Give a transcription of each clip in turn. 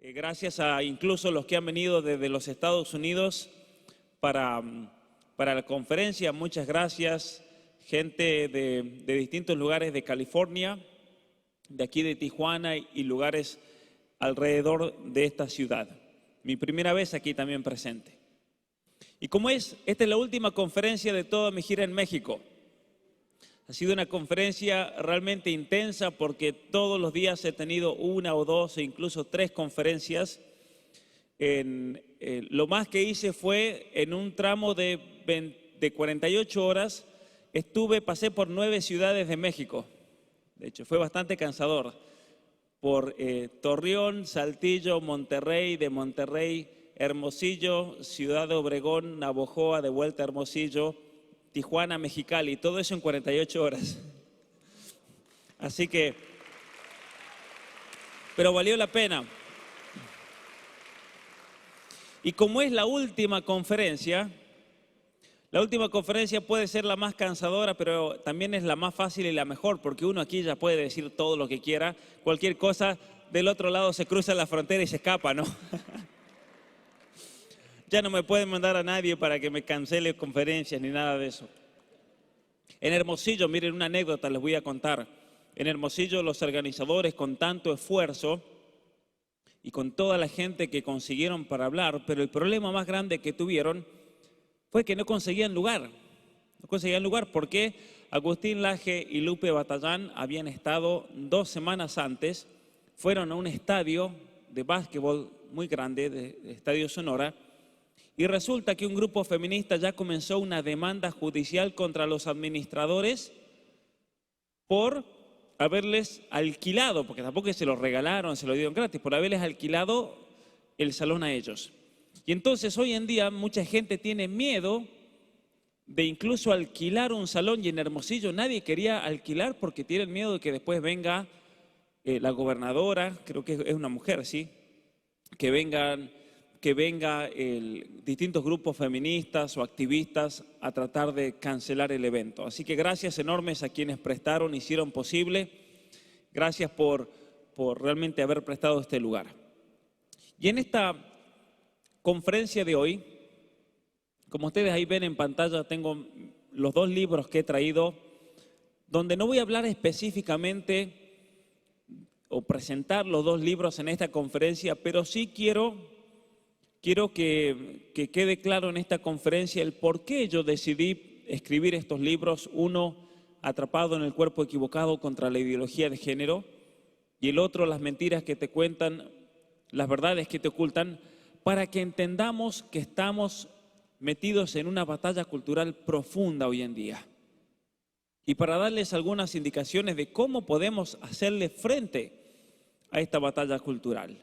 Gracias a incluso los que han venido desde los Estados Unidos para la conferencia. Muchas gracias, gente de distintos lugares de California, de aquí de Tijuana y lugares alrededor de esta ciudad. Mi primera vez aquí también presente. Y como esta es la última conferencia de toda mi gira en México. Ha sido una conferencia realmente intensa porque todos los días he tenido una o dos e incluso tres conferencias. Lo más que hice fue en un tramo de 48 horas, pasé por 9 ciudades de México. De hecho, fue bastante cansador. Por Torreón, Saltillo, Monterrey, de Monterrey, Hermosillo, Ciudad de Obregón, Navojoa, de vuelta a Hermosillo, Tijuana, Mexicali, todo eso en 48 horas. Así que, pero valió la pena. Y como es la última conferencia puede ser la más cansadora, pero también es la más fácil y la mejor, porque uno aquí ya puede decir todo lo que quiera, cualquier cosa, del otro lado se cruza la frontera y se escapa, ¿no? Ya no me pueden mandar a nadie para que me cancele conferencias ni nada de eso. En Hermosillo, miren una anécdota, les voy a contar. En Hermosillo los organizadores con tanto esfuerzo y con toda la gente que consiguieron para hablar, pero el problema más grande que tuvieron fue que no conseguían lugar. No conseguían lugar porque Agustín Laje y Lupe Batallán habían estado 2 semanas antes, fueron a un estadio de básquetbol muy grande, de Estadio Sonora, y resulta que un grupo feminista ya comenzó una demanda judicial contra los administradores por haberles alquilado, porque tampoco se los regalaron, se lo dieron gratis, por haberles alquilado el salón a ellos. Y entonces hoy en día mucha gente tiene miedo de incluso alquilar un salón, y en Hermosillo nadie quería alquilar porque tienen miedo de que después venga la gobernadora, creo que es una mujer, ¿sí? Que venga distintos grupos feministas o activistas a tratar de cancelar el evento. Así que gracias enormes a quienes prestaron, hicieron posible. Gracias por realmente haber prestado este lugar. Y en esta conferencia de hoy, como ustedes ahí ven en pantalla, tengo los 2 libros que he traído, donde no voy a hablar específicamente o presentar los 2 libros en esta conferencia, pero sí quiero que quede claro en esta conferencia el por qué yo decidí escribir estos libros. Uno, Atrapado en el cuerpo equivocado contra la ideología de género, y el otro, Las mentiras que te cuentan, las verdades que te ocultan, para que entendamos que estamos metidos en una batalla cultural profunda hoy en día. Y para darles algunas indicaciones de cómo podemos hacerle frente a esta batalla cultural.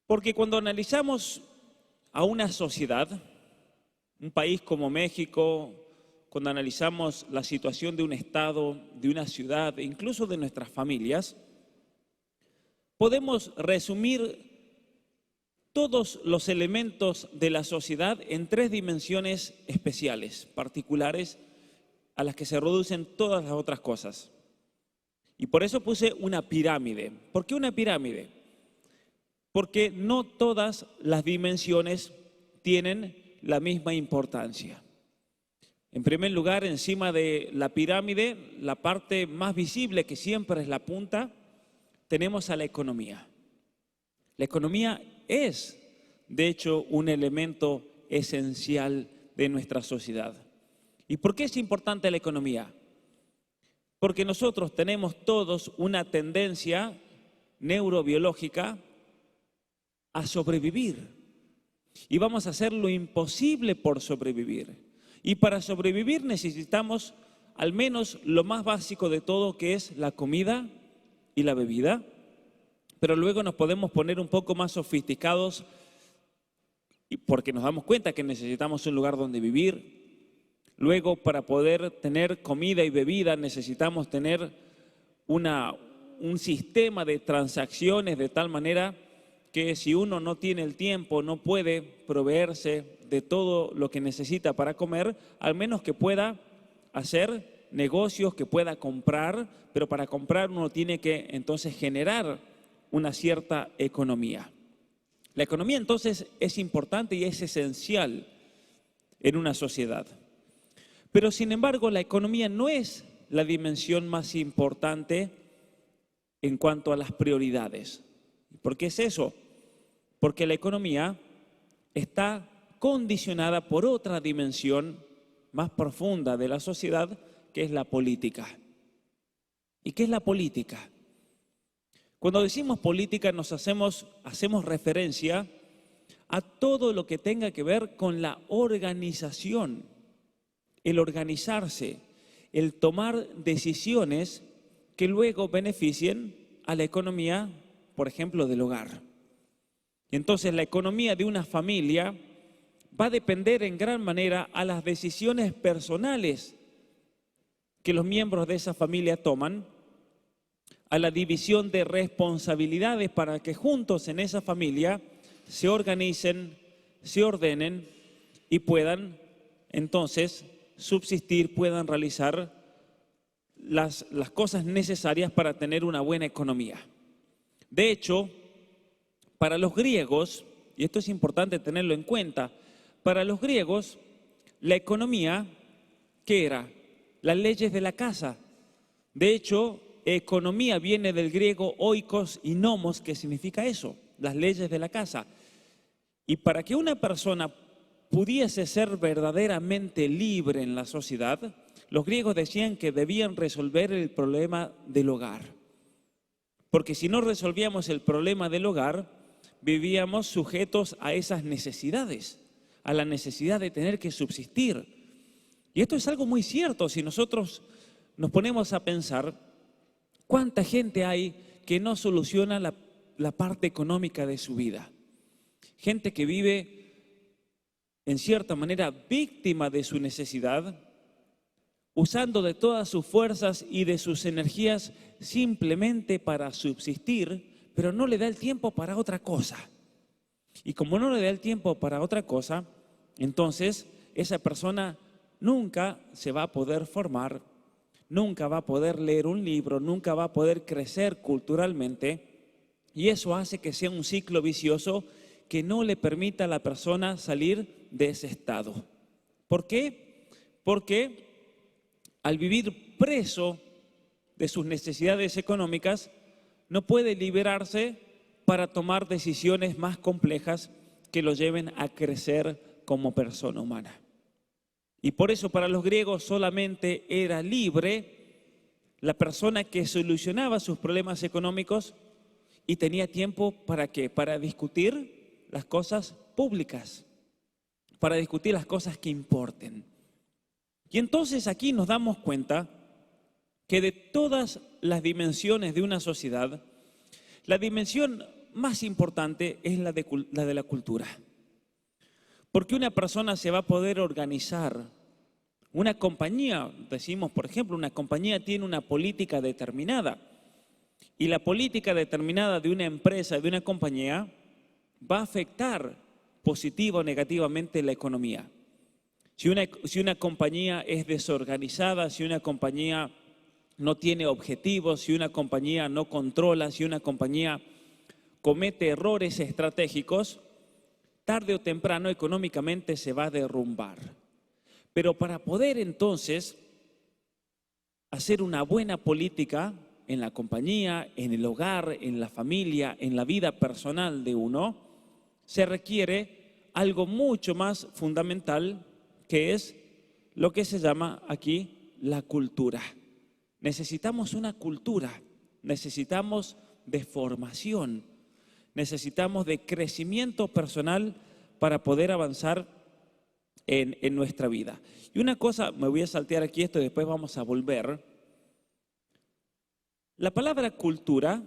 Porque cuando analizamos a una sociedad, un país como México, cuando analizamos la situación de un estado, de una ciudad, incluso de nuestras familias, podemos resumir todos los elementos de la sociedad en 3 dimensiones especiales, particulares, a las que se reducen todas las otras cosas. Y por eso puse una pirámide. ¿Por qué una pirámide? Porque no todas las dimensiones tienen la misma importancia. En primer lugar, encima de la pirámide, la parte más visible, que siempre es la punta, tenemos a la economía. La economía es, de hecho, un elemento esencial de nuestra sociedad. ¿Y por qué es importante la economía? Porque nosotros tenemos todos una tendencia neurobiológica a sobrevivir. Y vamos a hacer lo imposible por sobrevivir. Y para sobrevivir necesitamos al menos lo más básico de todo, que es la comida y la bebida. Pero luego nos podemos poner un poco más sofisticados porque nos damos cuenta que necesitamos un lugar donde vivir. Luego, para poder tener comida y bebida, necesitamos tener un sistema de transacciones de tal manera que si uno no tiene el tiempo, no puede proveerse de todo lo que necesita para comer, al menos que pueda hacer negocios, que pueda comprar, pero para comprar uno tiene que entonces generar una cierta economía. La economía entonces es importante y es esencial en una sociedad. Pero sin embargo, la economía no es la dimensión más importante en cuanto a las prioridades. ¿Por qué es eso? Porque la economía está condicionada por otra dimensión más profunda de la sociedad, que es la política. ¿Y qué es la política? Cuando decimos política hacemos referencia a todo lo que tenga que ver con la organización, el organizarse, el tomar decisiones que luego beneficien a la economía, por ejemplo, del hogar. Y entonces la economía de una familia va a depender en gran manera a las decisiones personales que los miembros de esa familia toman, a la división de responsabilidades para que juntos en esa familia se organicen, se ordenen y puedan entonces subsistir, puedan realizar las cosas necesarias para tener una buena economía. De hecho, para los griegos, y esto es importante tenerlo en cuenta, para los griegos la economía, ¿qué era? Las leyes de la casa. De hecho, economía viene del griego oikos y nomos, que significa eso, las leyes de la casa. Y para que una persona pudiese ser verdaderamente libre en la sociedad, los griegos decían que debían resolver el problema del hogar. Porque si no resolvíamos el problema del hogar, vivíamos sujetos a esas necesidades, a la necesidad de tener que subsistir. Y esto es algo muy cierto. Si nosotros nos ponemos a pensar, ¿cuánta gente hay que no soluciona la parte económica de su vida? Gente que vive en cierta manera víctima de su necesidad, usando de todas sus fuerzas y de sus energías simplemente para subsistir, pero no le da el tiempo para otra cosa. Y como no le da el tiempo para otra cosa, entonces esa persona nunca se va a poder formar, nunca va a poder leer un libro, nunca va a poder crecer culturalmente, y eso hace que sea un ciclo vicioso que no le permita a la persona salir de ese estado. ¿Por qué? Porque al vivir preso de sus necesidades económicas, no puede liberarse para tomar decisiones más complejas que lo lleven a crecer como persona humana. Y por eso para los griegos solamente era libre la persona que solucionaba sus problemas económicos y tenía tiempo ¿para qué? Para discutir las cosas públicas, para discutir las cosas que importen. Y entonces aquí nos damos cuenta que de todas las dimensiones de una sociedad, la dimensión más importante es la de la cultura. Porque una persona se va a poder organizar. Una compañía, decimos por ejemplo, una compañía tiene una política determinada. Y la política determinada de una empresa, de una compañía, va a afectar positiva o negativamente la economía. Si una compañía es desorganizada, si una compañía no tiene objetivos, si una compañía no controla, si una compañía comete errores estratégicos, tarde o temprano económicamente se va a derrumbar. Pero para poder entonces hacer una buena política en la compañía, en el hogar, en la familia, en la vida personal de uno, se requiere algo mucho más fundamental, que es lo que se llama aquí la cultura. Necesitamos una cultura, necesitamos de formación, necesitamos de crecimiento personal para poder avanzar en nuestra vida. Y una cosa, me voy a saltear aquí esto y después vamos a volver. La palabra cultura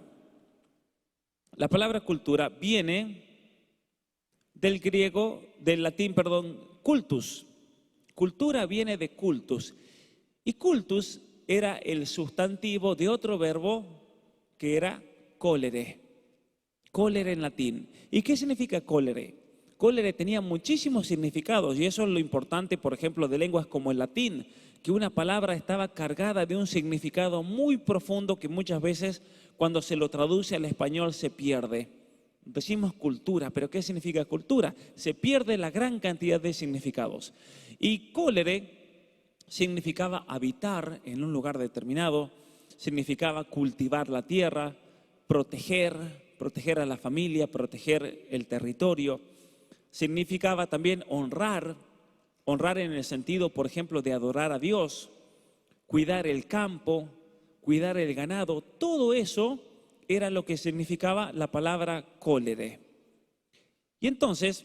viene del latín, cultus. Cultura viene de cultus. Y cultus era el sustantivo de otro verbo que era cólere. Cólere en latín. ¿Y qué significa cólere? Cólere tenía muchísimos significados y eso es lo importante, por ejemplo, de lenguas como el latín, que una palabra estaba cargada de un significado muy profundo que muchas veces cuando se lo traduce al español se pierde. Decimos cultura, pero ¿qué significa cultura? Se pierde la gran cantidad de significados. Y cólere significaba habitar en un lugar determinado, significaba cultivar la tierra, proteger a la familia, proteger el territorio. Significaba también honrar en el sentido, por ejemplo, de adorar a Dios, cuidar el campo, cuidar el ganado. Todo eso era lo que significaba la palabra cólere. Y entonces,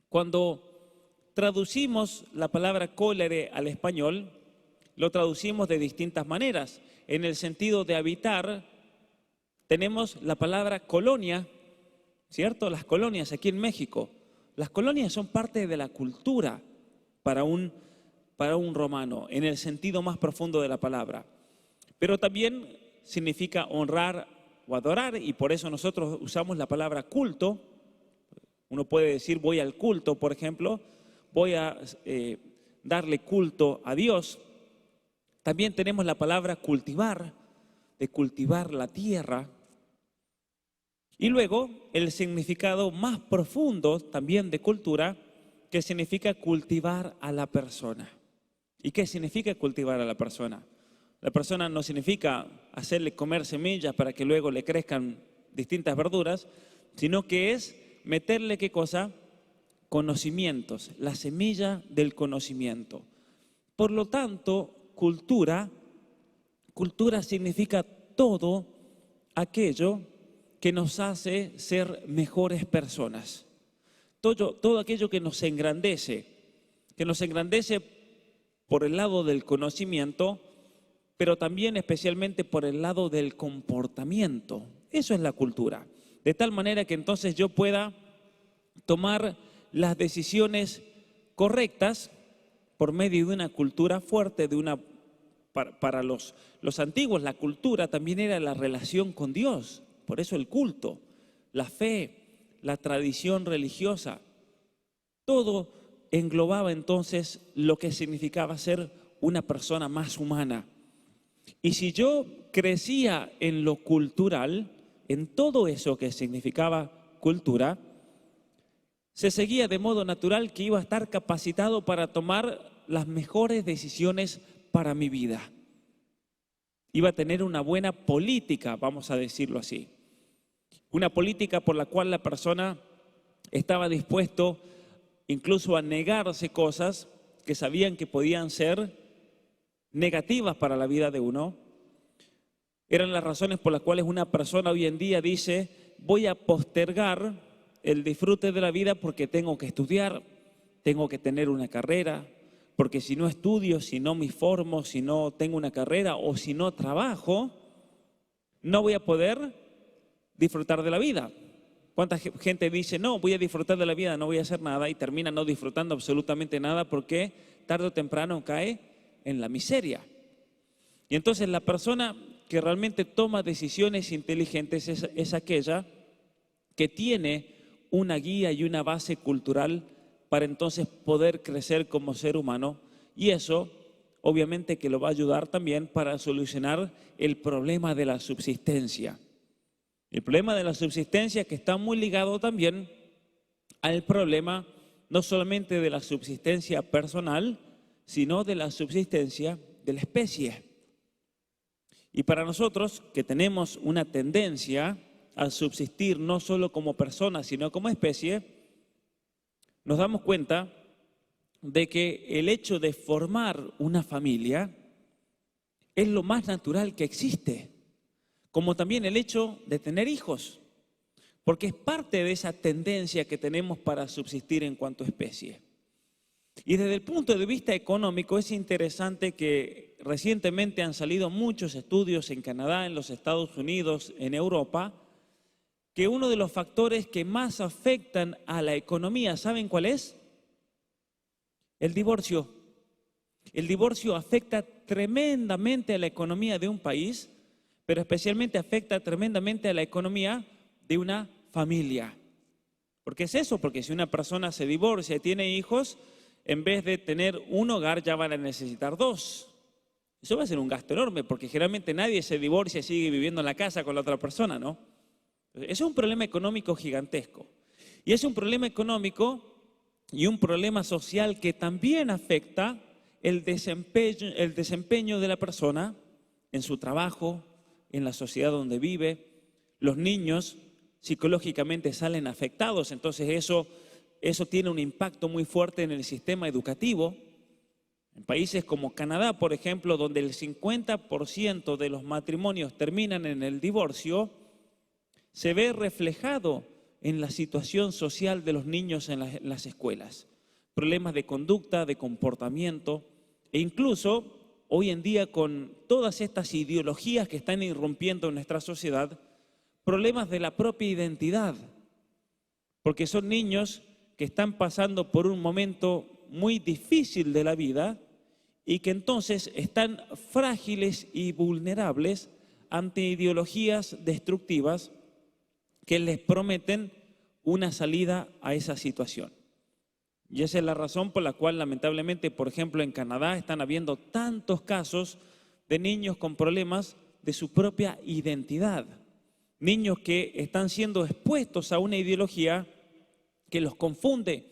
cuando traducimos la palabra cólere al español, lo traducimos de distintas maneras. En el sentido de habitar, tenemos la palabra colonia, ¿cierto? Las colonias aquí en México. Las colonias son parte de la cultura para un romano, en el sentido más profundo de la palabra. Pero también significa honrar o adorar, y por eso nosotros usamos la palabra culto. Uno puede decir voy al culto, por ejemplo, voy a darle culto a Dios. También tenemos la palabra cultivar, de cultivar la tierra. Y luego el significado más profundo también de cultura, que significa cultivar a la persona. ¿Y qué significa cultivar a la persona? La persona no significa hacerle comer semillas para que luego le crezcan distintas verduras, sino que es meterle, ¿qué cosa? Conocimientos, la semilla del conocimiento. Por lo tanto, cultura significa todo aquello que nos hace ser mejores personas. Todo aquello que nos engrandece por el lado del conocimiento, pero también especialmente por el lado del comportamiento. Eso es la cultura. De tal manera que entonces yo pueda tomar las decisiones correctas por medio de una cultura fuerte, para los antiguos la cultura también era la relación con Dios. Por eso el culto, la fe, la tradición religiosa, todo englobaba entonces lo que significaba ser una persona más humana. Y si yo crecía en lo cultural, en todo eso que significaba cultura, se seguía de modo natural que iba a estar capacitado para tomar las mejores decisiones para mi vida. Iba a tener una buena política, vamos a decirlo así. Una política por la cual la persona estaba dispuesto incluso a negarse cosas que sabían que podían ser negativas para la vida de uno. Eran las razones por las cuales una persona hoy en día dice, voy a postergar el disfrute de la vida porque tengo que estudiar, tengo que tener una carrera, porque si no estudio, si no me formo, si no tengo una carrera o si no trabajo, no voy a poder disfrutar de la vida. ¿Cuánta gente dice, no, voy a disfrutar de la vida, no voy a hacer nada y termina no disfrutando absolutamente nada porque tarde o temprano cae en la miseria? Y entonces la persona que realmente toma decisiones inteligentes es aquella que tiene una guía y una base cultural para entonces poder crecer como ser humano, y eso obviamente que lo va a ayudar también para solucionar el problema de la subsistencia. El problema de la subsistencia que está muy ligado también al problema no solamente de la subsistencia personal, sino de la subsistencia de la especie. Y para nosotros que tenemos una tendencia a subsistir no solo como personas, sino como especie, nos damos cuenta de que el hecho de formar una familia es lo más natural que existe, como también el hecho de tener hijos, porque es parte de esa tendencia que tenemos para subsistir en cuanto a especie. Y desde el punto de vista económico es interesante que recientemente han salido muchos estudios en Canadá, en los Estados Unidos, en Europa, que uno de los factores que más afectan a la economía, ¿saben cuál es? El divorcio. El divorcio afecta tremendamente a la economía de un país, pero especialmente afecta tremendamente a la economía de una familia. ¿Por qué es eso? Porque si una persona se divorcia y tiene hijos, en vez de tener un hogar ya van a necesitar dos. Eso va a ser un gasto enorme, porque generalmente nadie se divorcia y sigue viviendo en la casa con la otra persona, ¿no? Es un problema económico gigantesco. Y es un problema económico y un problema social que también afecta el desempeño de la persona en su trabajo, en la sociedad donde vive. Los niños psicológicamente salen afectados, entonces eso tiene un impacto muy fuerte en el sistema educativo. En países como Canadá, por ejemplo, donde el 50% de los matrimonios terminan en el divorcio, se ve reflejado en la situación social de los niños en las escuelas. Problemas de conducta, de comportamiento, e incluso hoy en día con todas estas ideologías que están irrumpiendo en nuestra sociedad, problemas de la propia identidad, porque son niños que están pasando por un momento muy difícil de la vida y que entonces están frágiles y vulnerables ante ideologías destructivas que les prometen una salida a esa situación. Y esa es la razón por la cual lamentablemente, por ejemplo, en Canadá están habiendo tantos casos de niños con problemas de su propia identidad. Niños que están siendo expuestos a una ideología que los confunde,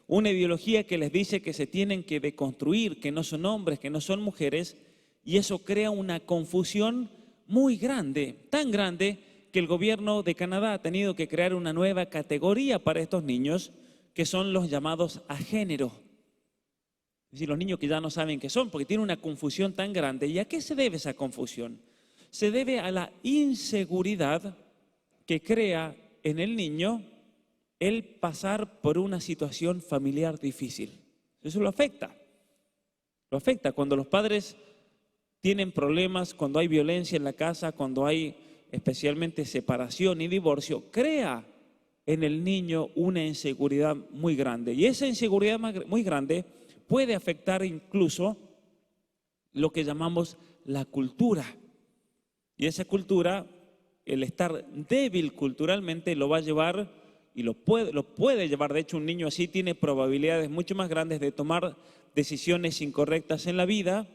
una ideología que les dice que se tienen que deconstruir, que no son hombres, que no son mujeres, y eso crea una confusión muy grande, tan grande que el gobierno de Canadá ha tenido que crear una nueva categoría para estos niños, que son los llamados agénero. Es decir, los niños que ya no saben qué son, porque tienen una confusión tan grande. ¿Y a qué se debe esa confusión? Se debe a la inseguridad que crea en el niño el pasar por una situación familiar difícil. Eso lo afecta. Lo afecta cuando los padres tienen problemas, cuando hay violencia en la casa, cuando hay especialmente separación y divorcio, crea en el niño una inseguridad muy grande. Y esa inseguridad muy grande puede afectar incluso lo que llamamos la cultura. Y esa cultura, el estar débil culturalmente, lo va a llevar y lo puede llevar. De hecho, un niño así tiene probabilidades mucho más grandes de tomar decisiones incorrectas en la vida,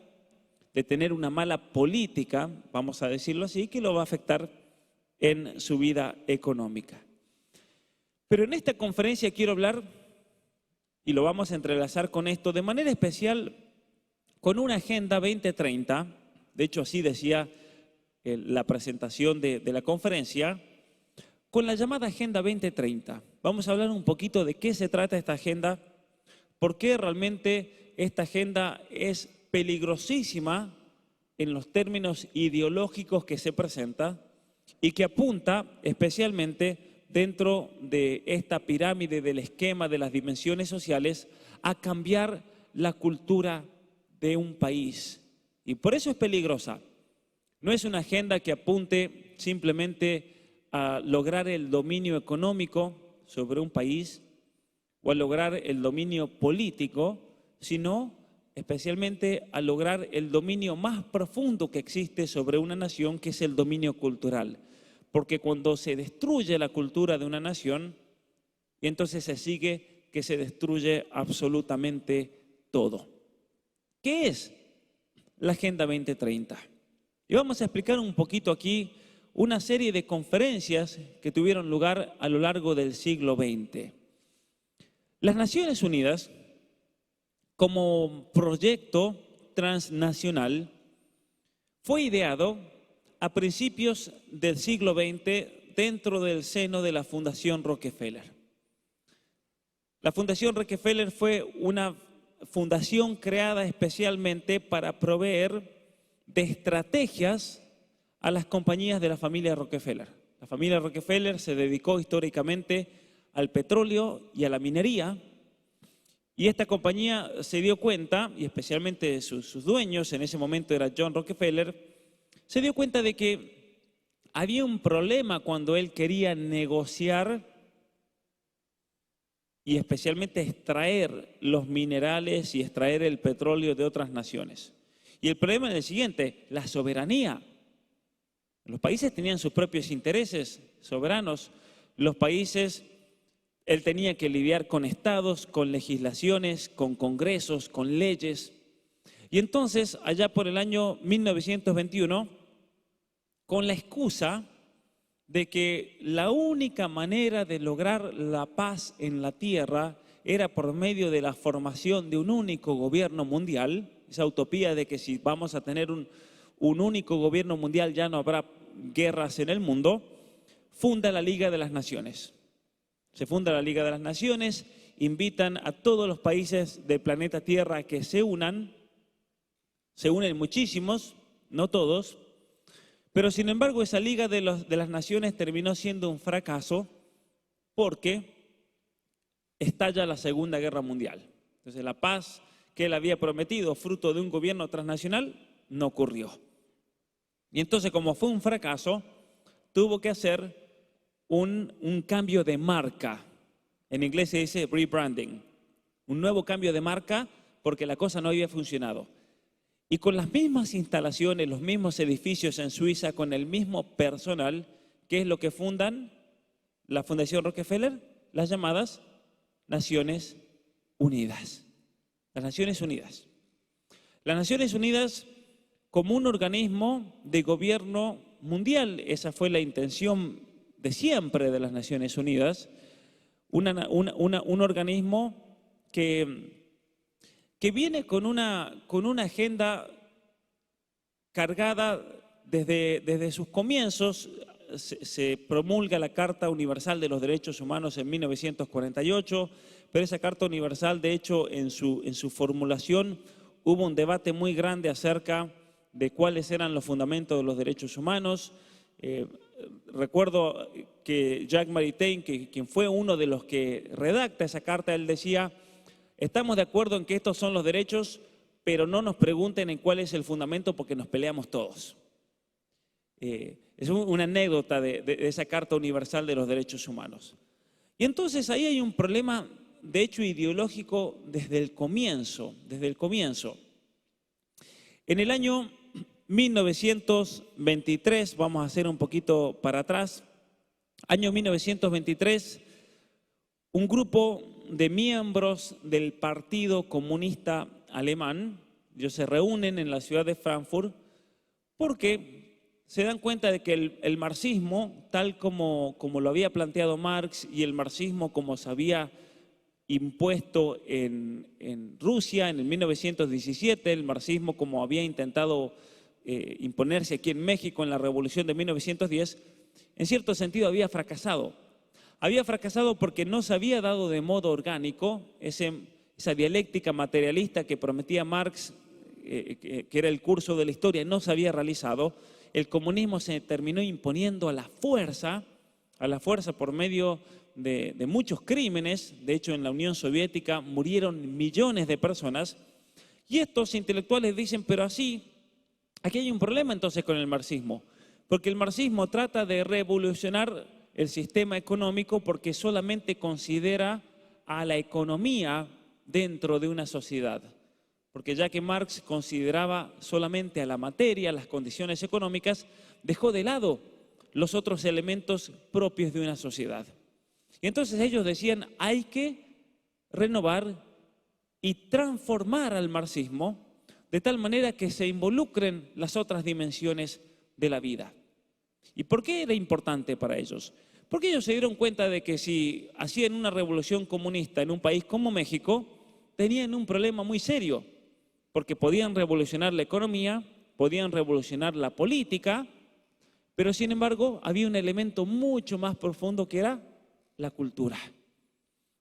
de tener una mala política, vamos a decirlo así, que lo va a afectar en su vida económica. Pero en esta conferencia quiero hablar, y lo vamos a entrelazar con esto, de manera especial con una Agenda 2030, de hecho así decía la presentación de la conferencia, con la llamada Agenda 2030. Vamos a hablar un poquito de qué se trata esta agenda, por qué realmente esta agenda es peligrosísima en los términos ideológicos que se presenta y que apunta especialmente dentro de esta pirámide del esquema de las dimensiones sociales a cambiar la cultura de un país. Y por eso es peligrosa. No es una agenda que apunte simplemente a lograr el dominio económico sobre un país o a lograr el dominio político, sino especialmente a lograr el dominio más profundo que existe sobre una nación, que es el dominio cultural. Porque cuando se destruye la cultura de una nación, entonces se sigue que se destruye absolutamente todo. ¿Qué es la Agenda 2030? Y vamos a explicar un poquito aquí una serie de conferencias que tuvieron lugar a lo largo del siglo XX. Las Naciones Unidas, como proyecto transnacional, fue ideado a principios del siglo XX dentro del seno de la Fundación Rockefeller. La Fundación Rockefeller fue una fundación creada especialmente para proveer de estrategias a las compañías de la familia Rockefeller. La familia Rockefeller se dedicó históricamente al petróleo y a la minería, y esta compañía se dio cuenta, y especialmente sus dueños, en ese momento era John Rockefeller, se dio cuenta de que había un problema cuando él quería negociar y especialmente extraer los minerales y extraer el petróleo de otras naciones. Y el problema es el siguiente: la soberanía. Los países tenían sus propios intereses soberanos. Los países, él tenía que lidiar con estados, con legislaciones, con congresos, con leyes. Y entonces, allá por el año 1921, con la excusa de que la única manera de lograr la paz en la tierra era por medio de la formación de un único gobierno mundial, esa utopía de que si vamos a tener un único gobierno mundial ya no habrá guerras en el mundo, funda la Liga de las Naciones. Se funda la Liga de las Naciones, invitan a todos los países del planeta Tierra a que se unen muchísimos, no todos, pero sin embargo esa Liga de las Naciones terminó siendo un fracaso porque estalla la Segunda Guerra Mundial. Entonces la paz que él había prometido, fruto de un gobierno transnacional, no ocurrió. Y entonces, como fue un fracaso, tuvo que hacer un cambio de marca. En inglés se dice rebranding. Un nuevo cambio de marca porque la cosa no había funcionado. Y con las mismas instalaciones, los mismos edificios en Suiza, con el mismo personal, ¿qué es lo que fundan la Fundación Rockefeller? Las llamadas Naciones Unidas. Las Naciones Unidas. Las Naciones Unidas como un organismo de gobierno mundial. Esa fue la intención de siempre de las Naciones Unidas. Un organismo que viene con una agenda cargada desde sus comienzos. Se promulga la Carta Universal de los Derechos Humanos en 1948, pero esa Carta Universal, de hecho, en su formulación hubo un debate muy grande acerca de cuáles eran los fundamentos de los derechos humanos. Recuerdo que Jacques Maritain, quien fue uno de los que redacta esa carta, él decía: estamos de acuerdo en que estos son los derechos, pero no nos pregunten en cuál es el fundamento porque nos peleamos todos. Es una anécdota de esa Carta Universal de los Derechos Humanos. Y entonces ahí hay un problema, de hecho, ideológico desde el comienzo. En el año 1923, vamos a hacer un poquito para atrás, año 1923, un grupo de miembros del Partido Comunista Alemán, ellos se reúnen en la ciudad de Frankfurt porque se dan cuenta de que el marxismo, tal como lo había planteado Marx, y el marxismo como se había impuesto en Rusia en el 1917, el marxismo como había intentado imponerse aquí en México en la Revolución de 1910, en cierto sentido había fracasado. Había fracasado porque no se había dado de modo orgánico esa dialéctica materialista que prometía Marx, que era el curso de la historia, no se había realizado. El comunismo se terminó imponiendo a la fuerza por medio de muchos crímenes. De hecho, en la Unión Soviética murieron millones de personas. Y estos intelectuales dicen, pero aquí hay un problema entonces con el marxismo, porque el marxismo trata de revolucionar el sistema económico porque solamente considera a la economía dentro de una sociedad. Porque ya que Marx consideraba solamente a la materia, las condiciones económicas, dejó de lado los otros elementos propios de una sociedad. Y entonces ellos decían, hay que renovar y transformar al marxismo de tal manera que se involucren las otras dimensiones de la vida. ¿Y por qué era importante para ellos? Porque ellos se dieron cuenta de que si hacían una revolución comunista en un país como México, tenían un problema muy serio, porque podían revolucionar la economía, podían revolucionar la política, pero sin embargo había un elemento mucho más profundo que era la cultura.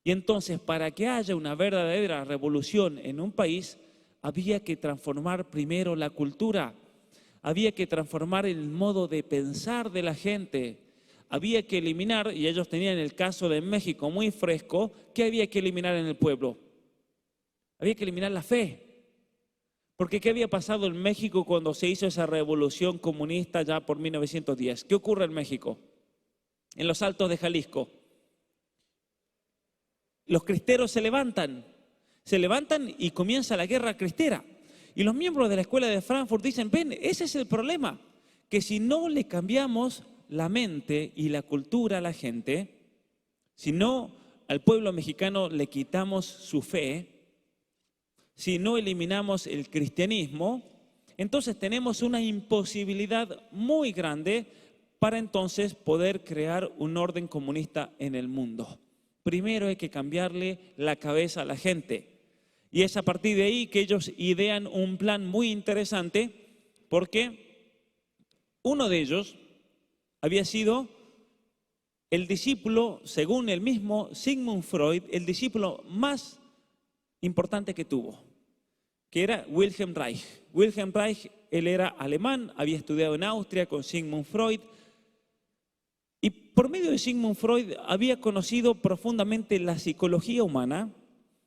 Y entonces, para que haya una verdadera revolución en un país, había que transformar primero la cultura, había que transformar el modo de pensar de la gente, había que eliminar, y ellos tenían el caso de México muy fresco, ¿qué había que eliminar en el pueblo? Había que eliminar la fe. Porque ¿qué había pasado en México cuando se hizo esa revolución comunista ya por 1910? ¿Qué ocurre en México? En los Altos de Jalisco. Los cristeros se levantan y comienza la guerra cristera. Y los miembros de la escuela de Frankfurt dicen, ven, ese es el problema, que si no le cambiamos la mente y la cultura a la gente, si no al pueblo mexicano le quitamos su fe, si no eliminamos el cristianismo, entonces tenemos una imposibilidad muy grande para entonces poder crear un orden comunista en el mundo. Primero hay que cambiarle la cabeza a la gente. Y es a partir de ahí que ellos idean un plan muy interesante, porque uno de ellos había sido el discípulo, según el mismo Sigmund Freud, el discípulo más importante que tuvo, que era Wilhelm Reich. Wilhelm Reich, él era alemán, había estudiado en Austria con Sigmund Freud, y por medio de Sigmund Freud había conocido profundamente la psicología humana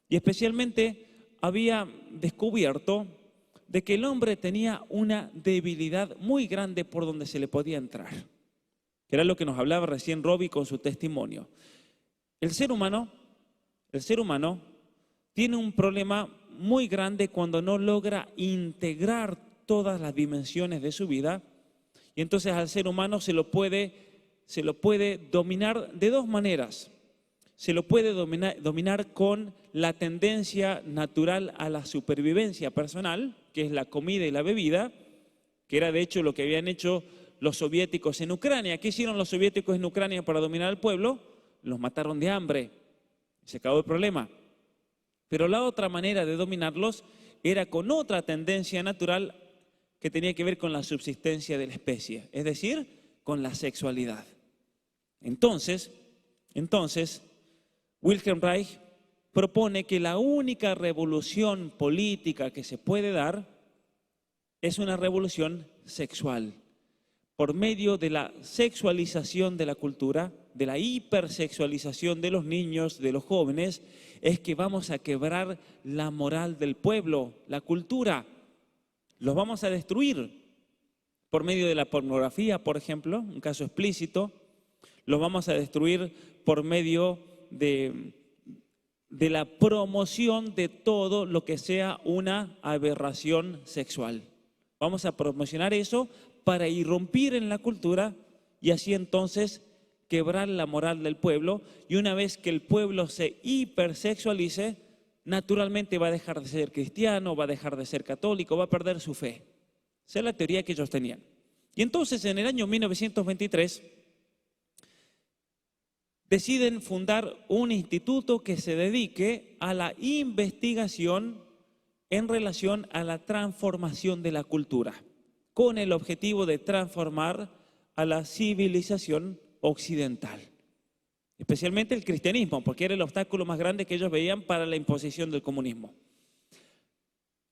y especialmente había descubierto de que el hombre tenía una debilidad muy grande por donde se le podía entrar, que era lo que nos hablaba recién Robbie con su testimonio. El ser humano tiene un problema muy grande cuando no logra integrar todas las dimensiones de su vida, y entonces al ser humano se lo puede dominar de dos maneras. Se lo puede dominar con la tendencia natural a la supervivencia personal, que es la comida y la bebida, que era de hecho lo que habían hecho los soviéticos en Ucrania. ¿Qué hicieron los soviéticos en Ucrania para dominar al pueblo? Los mataron de hambre. Se acabó el problema. Pero la otra manera de dominarlos era con otra tendencia natural que tenía que ver con la subsistencia de la especie, es decir, con la sexualidad. Entonces, Wilhelm Reich propone que la única revolución política que se puede dar es una revolución sexual, por medio de la sexualización de la cultura, de la hipersexualización de los niños, de los jóvenes, es que vamos a quebrar la moral del pueblo, la cultura. Los vamos a destruir por medio de la pornografía, por ejemplo, un caso explícito. Los vamos a destruir por medio de la promoción de todo lo que sea una aberración sexual. Vamos a promocionar eso para irrumpir en la cultura y así entonces quebrar la moral del pueblo, y una vez que el pueblo se hipersexualice, naturalmente va a dejar de ser cristiano, va a dejar de ser católico, va a perder su fe. Esa es la teoría que ellos tenían. Y entonces en el año 1923 deciden fundar un instituto que se dedique a la investigación en relación a la transformación de la cultura, con el objetivo de transformar a la civilización occidental, especialmente el cristianismo, porque era el obstáculo más grande que ellos veían para la imposición del comunismo.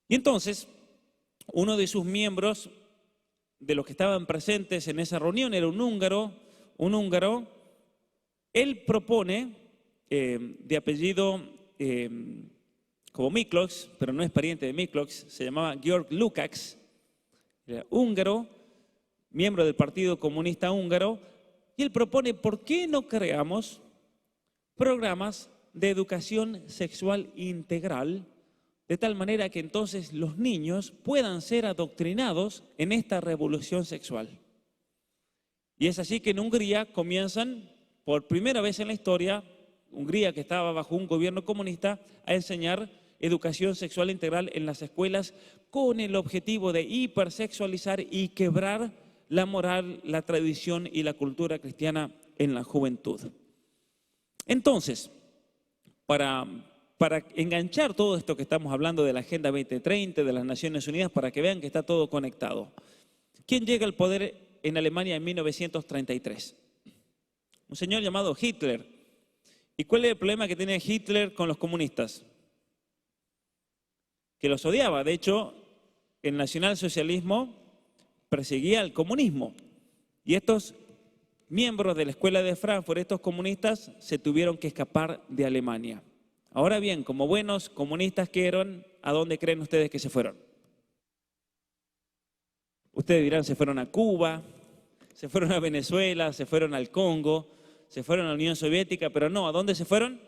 Y entonces, uno de sus miembros, de los que estaban presentes en esa reunión, era un húngaro. Él propone, de apellido como Miklos, pero no es pariente de Miklos, se llamaba Georg Lukács, era húngaro, miembro del Partido Comunista Húngaro, y él propone, ¿por qué no creamos programas de educación sexual integral, de tal manera que entonces los niños puedan ser adoctrinados en esta revolución sexual? Y es así que en Hungría comienzan, por primera vez en la historia, Hungría, que estaba bajo un gobierno comunista, a enseñar educación sexual integral en las escuelas con el objetivo de hipersexualizar y quebrar la moral, la tradición y la cultura cristiana en la juventud. Entonces, para enganchar todo esto que estamos hablando de la Agenda 2030, de las Naciones Unidas, para que vean que está todo conectado. ¿Quién llega al poder en Alemania en 1933? Un señor llamado Hitler. ¿Y cuál es el problema que tenía Hitler con los comunistas? Que los odiaba. De hecho, el nacionalsocialismo perseguía al comunismo. Y estos miembros de la escuela de Frankfurt, estos comunistas, se tuvieron que escapar de Alemania. Ahora bien, como buenos comunistas que eran, ¿a dónde creen ustedes que se fueron? Ustedes dirán, se fueron a Cuba, se fueron a Venezuela, se fueron al Congo, se fueron a la Unión Soviética, pero no, ¿a dónde se fueron?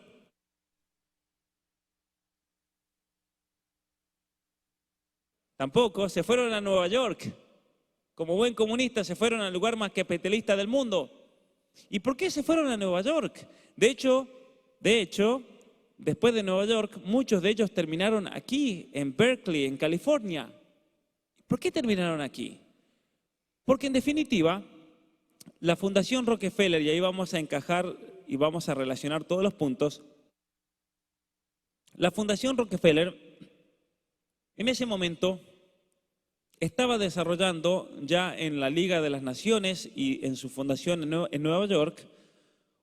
Tampoco, se fueron a Nueva York. Como buen comunista se fueron al lugar más capitalista del mundo. ¿Y por qué se fueron a Nueva York? De hecho, después de Nueva York, muchos de ellos terminaron aquí, en Berkeley, en California. ¿Por qué terminaron aquí? Porque en definitiva, La Fundación Rockefeller, y ahí vamos a encajar y vamos a relacionar todos los puntos. La Fundación Rockefeller en ese momento estaba desarrollando ya en la Liga de las Naciones y en su fundación en Nueva York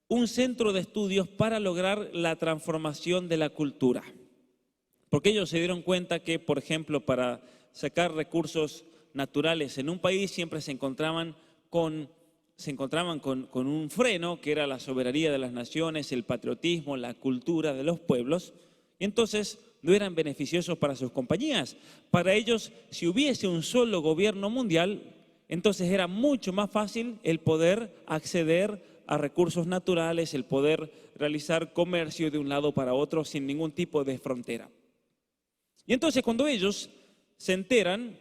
un centro de estudios para lograr la transformación de la cultura. Porque ellos se dieron cuenta que, por ejemplo, para sacar recursos naturales en un país siempre se encontraban con un freno que era la soberanía de las naciones, el patriotismo, la cultura de los pueblos, y entonces no eran beneficiosos para sus compañías. Para ellos, si hubiese un solo gobierno mundial, entonces era mucho más fácil el poder acceder a recursos naturales, el poder realizar comercio de un lado para otro sin ningún tipo de frontera. Y entonces cuando ellos se enteran,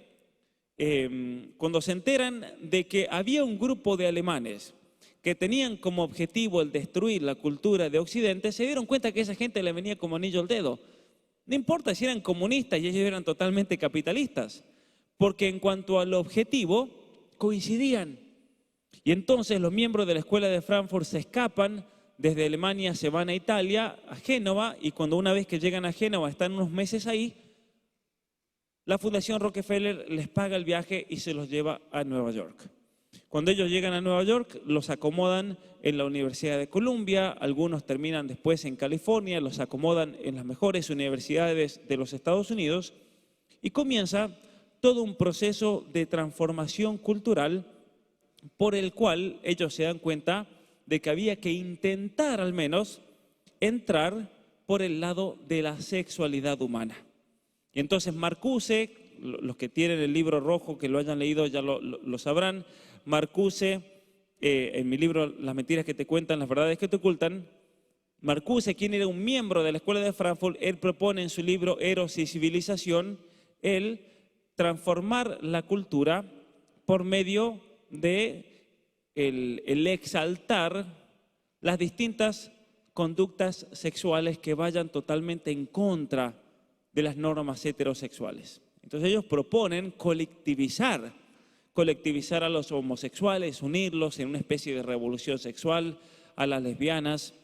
de que había un grupo de alemanes que tenían como objetivo el destruir la cultura de Occidente, se dieron cuenta que esa gente le venía como anillo al dedo. No importa si eran comunistas y ellos eran totalmente capitalistas, porque en cuanto al objetivo coincidían. Y entonces los miembros de la Escuela de Frankfurt se escapan, desde Alemania se van a Italia, a Génova, y cuando una vez que llegan a Génova están unos meses ahí, la Fundación Rockefeller les paga el viaje y se los lleva a Nueva York. Cuando ellos llegan a Nueva York, los acomodan en la Universidad de Columbia, algunos terminan después en California, los acomodan en las mejores universidades de los Estados Unidos y comienza todo un proceso de transformación cultural por el cual ellos se dan cuenta de que había que intentar al menos entrar por el lado de la sexualidad humana. Y entonces Marcuse, los que tienen el libro rojo, que lo hayan leído ya lo sabrán, Marcuse, en mi libro Las mentiras que te cuentan, las verdades que te ocultan, Marcuse, quien era un miembro de la Escuela de Frankfurt, él propone en su libro Eros y Civilización, el transformar la cultura por medio de el exaltar las distintas conductas sexuales que vayan totalmente en contra de las normas heterosexuales. Entonces ellos proponen colectivizar a los homosexuales, unirlos en una especie de revolución sexual, a las lesbianas,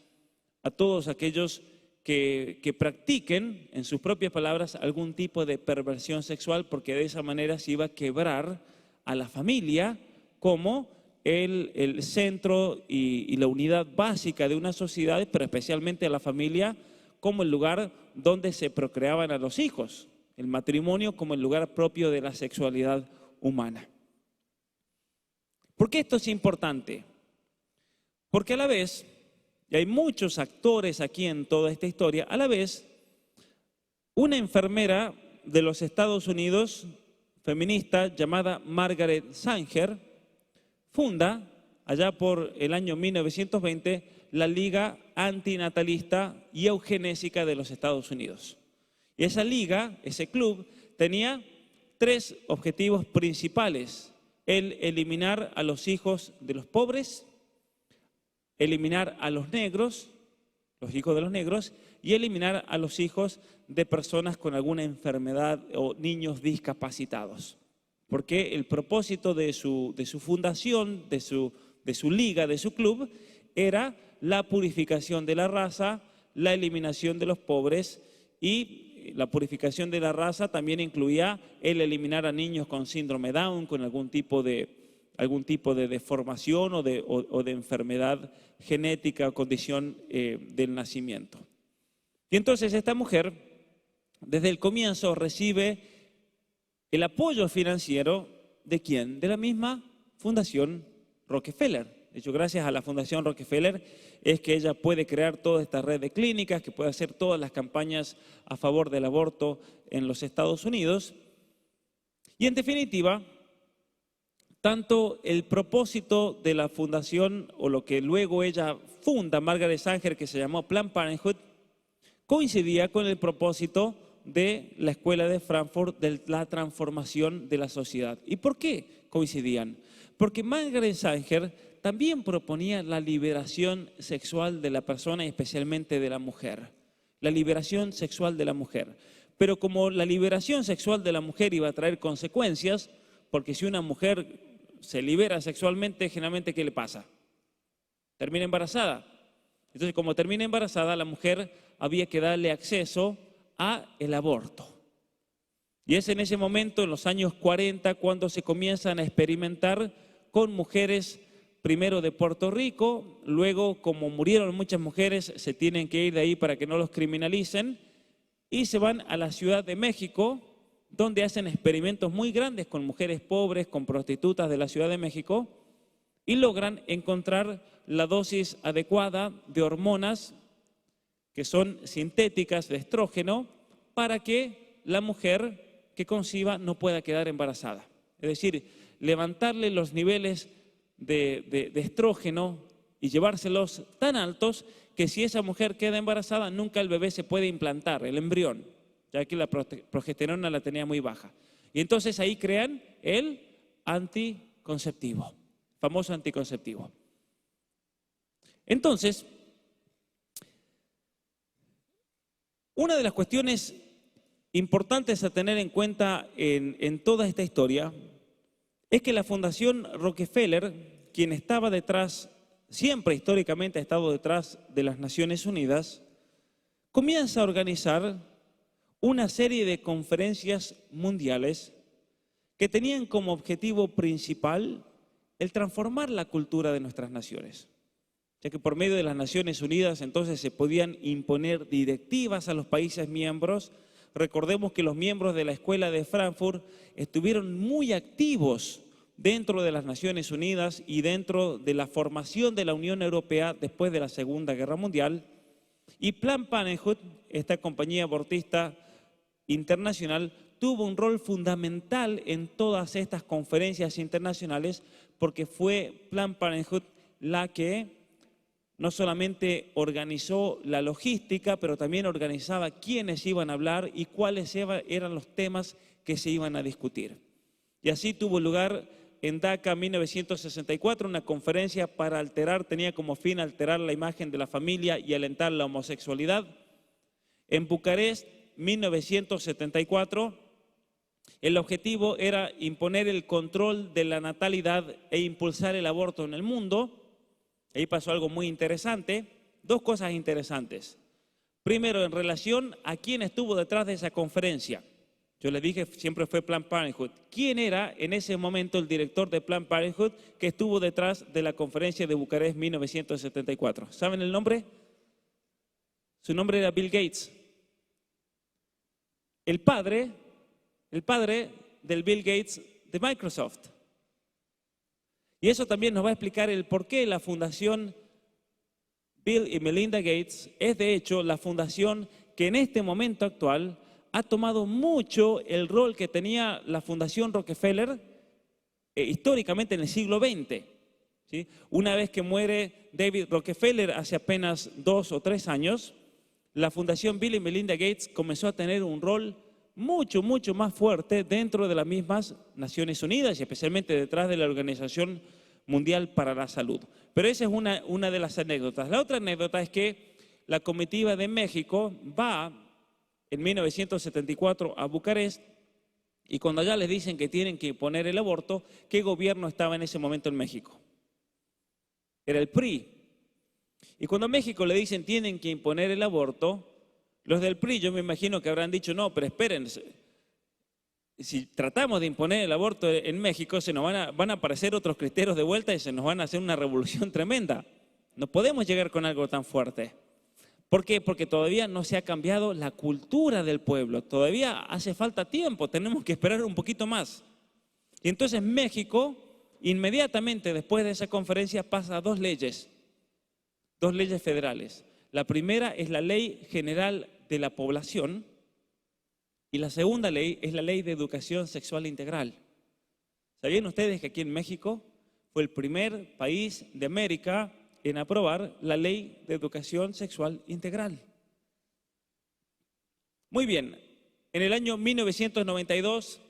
a todos aquellos que practiquen, en sus propias palabras, algún tipo de perversión sexual, porque de esa manera se iba a quebrar a la familia como el centro y la unidad básica de una sociedad, pero especialmente a la familia como el lugar donde se procreaban a los hijos, el matrimonio como el lugar propio de la sexualidad humana. ¿Por qué esto es importante? Porque a la vez, y hay muchos actores aquí en toda esta historia, a la vez, una enfermera de los Estados Unidos, feminista, llamada Margaret Sanger, funda, allá por el año 1920, la Liga Antinatalista y Eugenésica de los Estados Unidos. Y esa liga, ese club, tenía tres objetivos principales: el eliminar a los hijos de los pobres, eliminar a los negros, los hijos de los negros, y eliminar a los hijos de personas con alguna enfermedad o niños discapacitados. Porque el propósito de su fundación, de su liga, de su club, era la purificación de la raza, la eliminación de los pobres, y la purificación de la raza también incluía el eliminar a niños con síndrome Down, con algún tipo de deformación o de enfermedad genética o condición del nacimiento. Y entonces esta mujer, desde el comienzo, recibe el apoyo financiero ¿de quién? De la misma Fundación Rockefeller. De hecho, gracias a la Fundación Rockefeller es que ella puede crear toda esta red de clínicas, que puede hacer todas las campañas a favor del aborto en los Estados Unidos. Y en definitiva, tanto el propósito de la fundación, o lo que luego ella funda, Margaret Sanger, que se llamó Planned Parenthood, coincidía con el propósito de la Escuela de Frankfurt de la transformación de la sociedad. ¿Y por qué coincidían? Porque Margaret Sanger también proponía la liberación sexual de la persona y especialmente de la mujer. La liberación sexual de la mujer. Pero como la liberación sexual de la mujer iba a traer consecuencias, porque si una mujer se libera sexualmente, generalmente, ¿qué le pasa? Termina embarazada. Entonces, como termina embarazada, la mujer había que darle acceso a el aborto. Y es en ese momento, en los años 40, cuando se comienzan a experimentar con mujeres, primero de Puerto Rico, luego, como murieron muchas mujeres, se tienen que ir de ahí para que no los criminalicen, y se van a la Ciudad de México, donde hacen experimentos muy grandes con mujeres pobres, con prostitutas de la Ciudad de México, y logran encontrar la dosis adecuada de hormonas que son sintéticas de estrógeno para que la mujer que conciba no pueda quedar embarazada. Es decir, levantarle los niveles de estrógeno y llevárselos tan altos que si esa mujer queda embarazada, nunca el bebé se puede implantar, el embrión, ya que la progesterona la tenía muy baja. Y entonces ahí crean el anticonceptivo, famoso anticonceptivo. Entonces, una de las cuestiones importantes a tener en cuenta en toda esta historia es que la Fundación Rockefeller, quien estaba detrás, siempre históricamente ha estado detrás de las Naciones Unidas, comienza a organizar una serie de conferencias mundiales que tenían como objetivo principal el transformar la cultura de nuestras naciones, ya que por medio de las Naciones Unidas entonces se podían imponer directivas a los países miembros. Recordemos que los miembros de la Escuela de Frankfurt estuvieron muy activos dentro de las Naciones Unidas y dentro de la formación de la Unión Europea después de la Segunda Guerra Mundial. Y Planned Parenthood, esta compañía abortista internacional, tuvo un rol fundamental en todas estas conferencias internacionales porque fue Planned Parenthood la que no solamente organizó la logística, pero también organizaba quiénes iban a hablar y cuáles eran los temas que se iban a discutir. Y así tuvo lugar en Dhaka, 1964, una conferencia para tenía como fin alterar la imagen de la familia y alentar la homosexualidad. En Bucarest, 1974, el objetivo era imponer el control de la natalidad e impulsar el aborto en el mundo. Ahí pasó algo muy interesante, dos cosas interesantes. Primero, en relación a quién estuvo detrás de esa conferencia. Yo les dije, siempre fue Planned Parenthood. ¿Quién era en ese momento el director de Planned Parenthood que estuvo detrás de la conferencia de Bucarest 1974? ¿Saben el nombre? Su nombre era Bill Gates. El padre del Bill Gates de Microsoft. Y eso también nos va a explicar el por qué la Fundación Bill y Melinda Gates es de hecho la fundación que en este momento actual ha tomado mucho el rol que tenía la Fundación Rockefeller históricamente en el siglo XX. ¿Sí? Una vez que muere David Rockefeller hace apenas 2 o 3 años, la Fundación Bill y Melinda Gates comenzó a tener un rol mucho más fuerte dentro de las mismas Naciones Unidas y especialmente detrás de la Organización Mundial para la Salud. Pero esa es una de las anécdotas. La otra anécdota es que la comitiva de México va en 1974 a Bucarest y cuando allá les dicen que tienen que imponer el aborto, ¿qué gobierno estaba en ese momento en México? Era el PRI. Y cuando a México le dicen tienen que imponer el aborto, los del PRI yo me imagino que habrán dicho, no, pero esperen, si tratamos de imponer el aborto en México, se nos van a aparecer otros criterios de vuelta y se nos van a hacer una revolución tremenda. No podemos llegar con algo tan fuerte. ¿Por qué? Porque todavía no se ha cambiado la cultura del pueblo. Todavía hace falta tiempo, tenemos que esperar un poquito más. Y entonces México, inmediatamente después de esa conferencia, pasa a dos leyes federales. La primera es la Ley General de la Población y la segunda ley es la Ley de Educación Sexual Integral. ¿Sabían ustedes que aquí en México fue el primer país de América en aprobar la Ley de Educación Sexual Integral? Muy bien, en el año 1992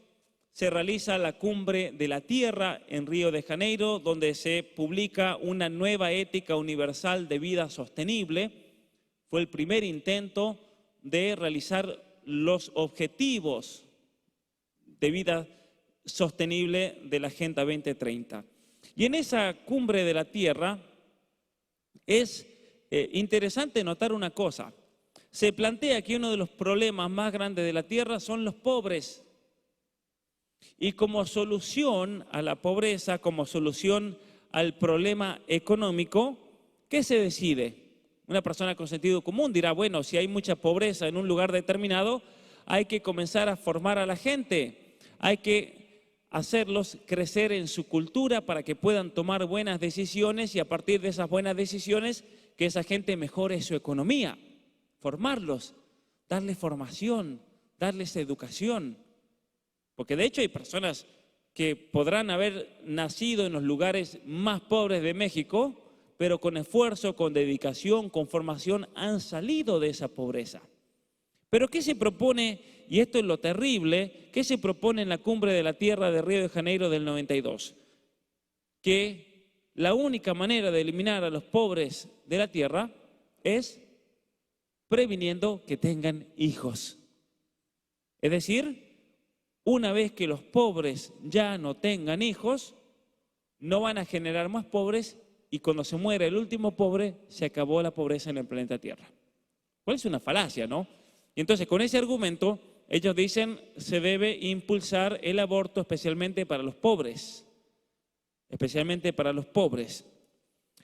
se realiza la Cumbre de la Tierra en Río de Janeiro, donde se publica una nueva ética universal de vida sostenible. Fue el primer intento de realizar los objetivos de vida sostenible de la Agenda 2030. Y en esa cumbre de la Tierra es interesante notar una cosa. Se plantea que uno de los problemas más grandes de la Tierra son los pobres. Y como solución a la pobreza, como solución al problema económico, ¿qué se decide? Una persona con sentido común dirá, bueno, si hay mucha pobreza en un lugar determinado, hay que comenzar a formar a la gente, hay que hacerlos crecer en su cultura para que puedan tomar buenas decisiones y a partir de esas buenas decisiones que esa gente mejore su economía, formarlos, darles formación, darles educación. Porque de hecho hay personas que podrán haber nacido en los lugares más pobres de México, pero con esfuerzo, con dedicación, con formación han salido de esa pobreza. Pero ¿qué se propone? Y esto es lo terrible, ¿qué se propone en la Cumbre de la Tierra de Río de Janeiro del 92? Que la única manera de eliminar a los pobres de la Tierra es previniendo que tengan hijos. Es decir, una vez que los pobres ya no tengan hijos, no van a generar más pobres y cuando se muere el último pobre, se acabó la pobreza en el planeta Tierra. ¿Cuál es una falacia, no? Y entonces, con ese argumento, ellos dicen se debe impulsar el aborto especialmente para los pobres. Especialmente para los pobres.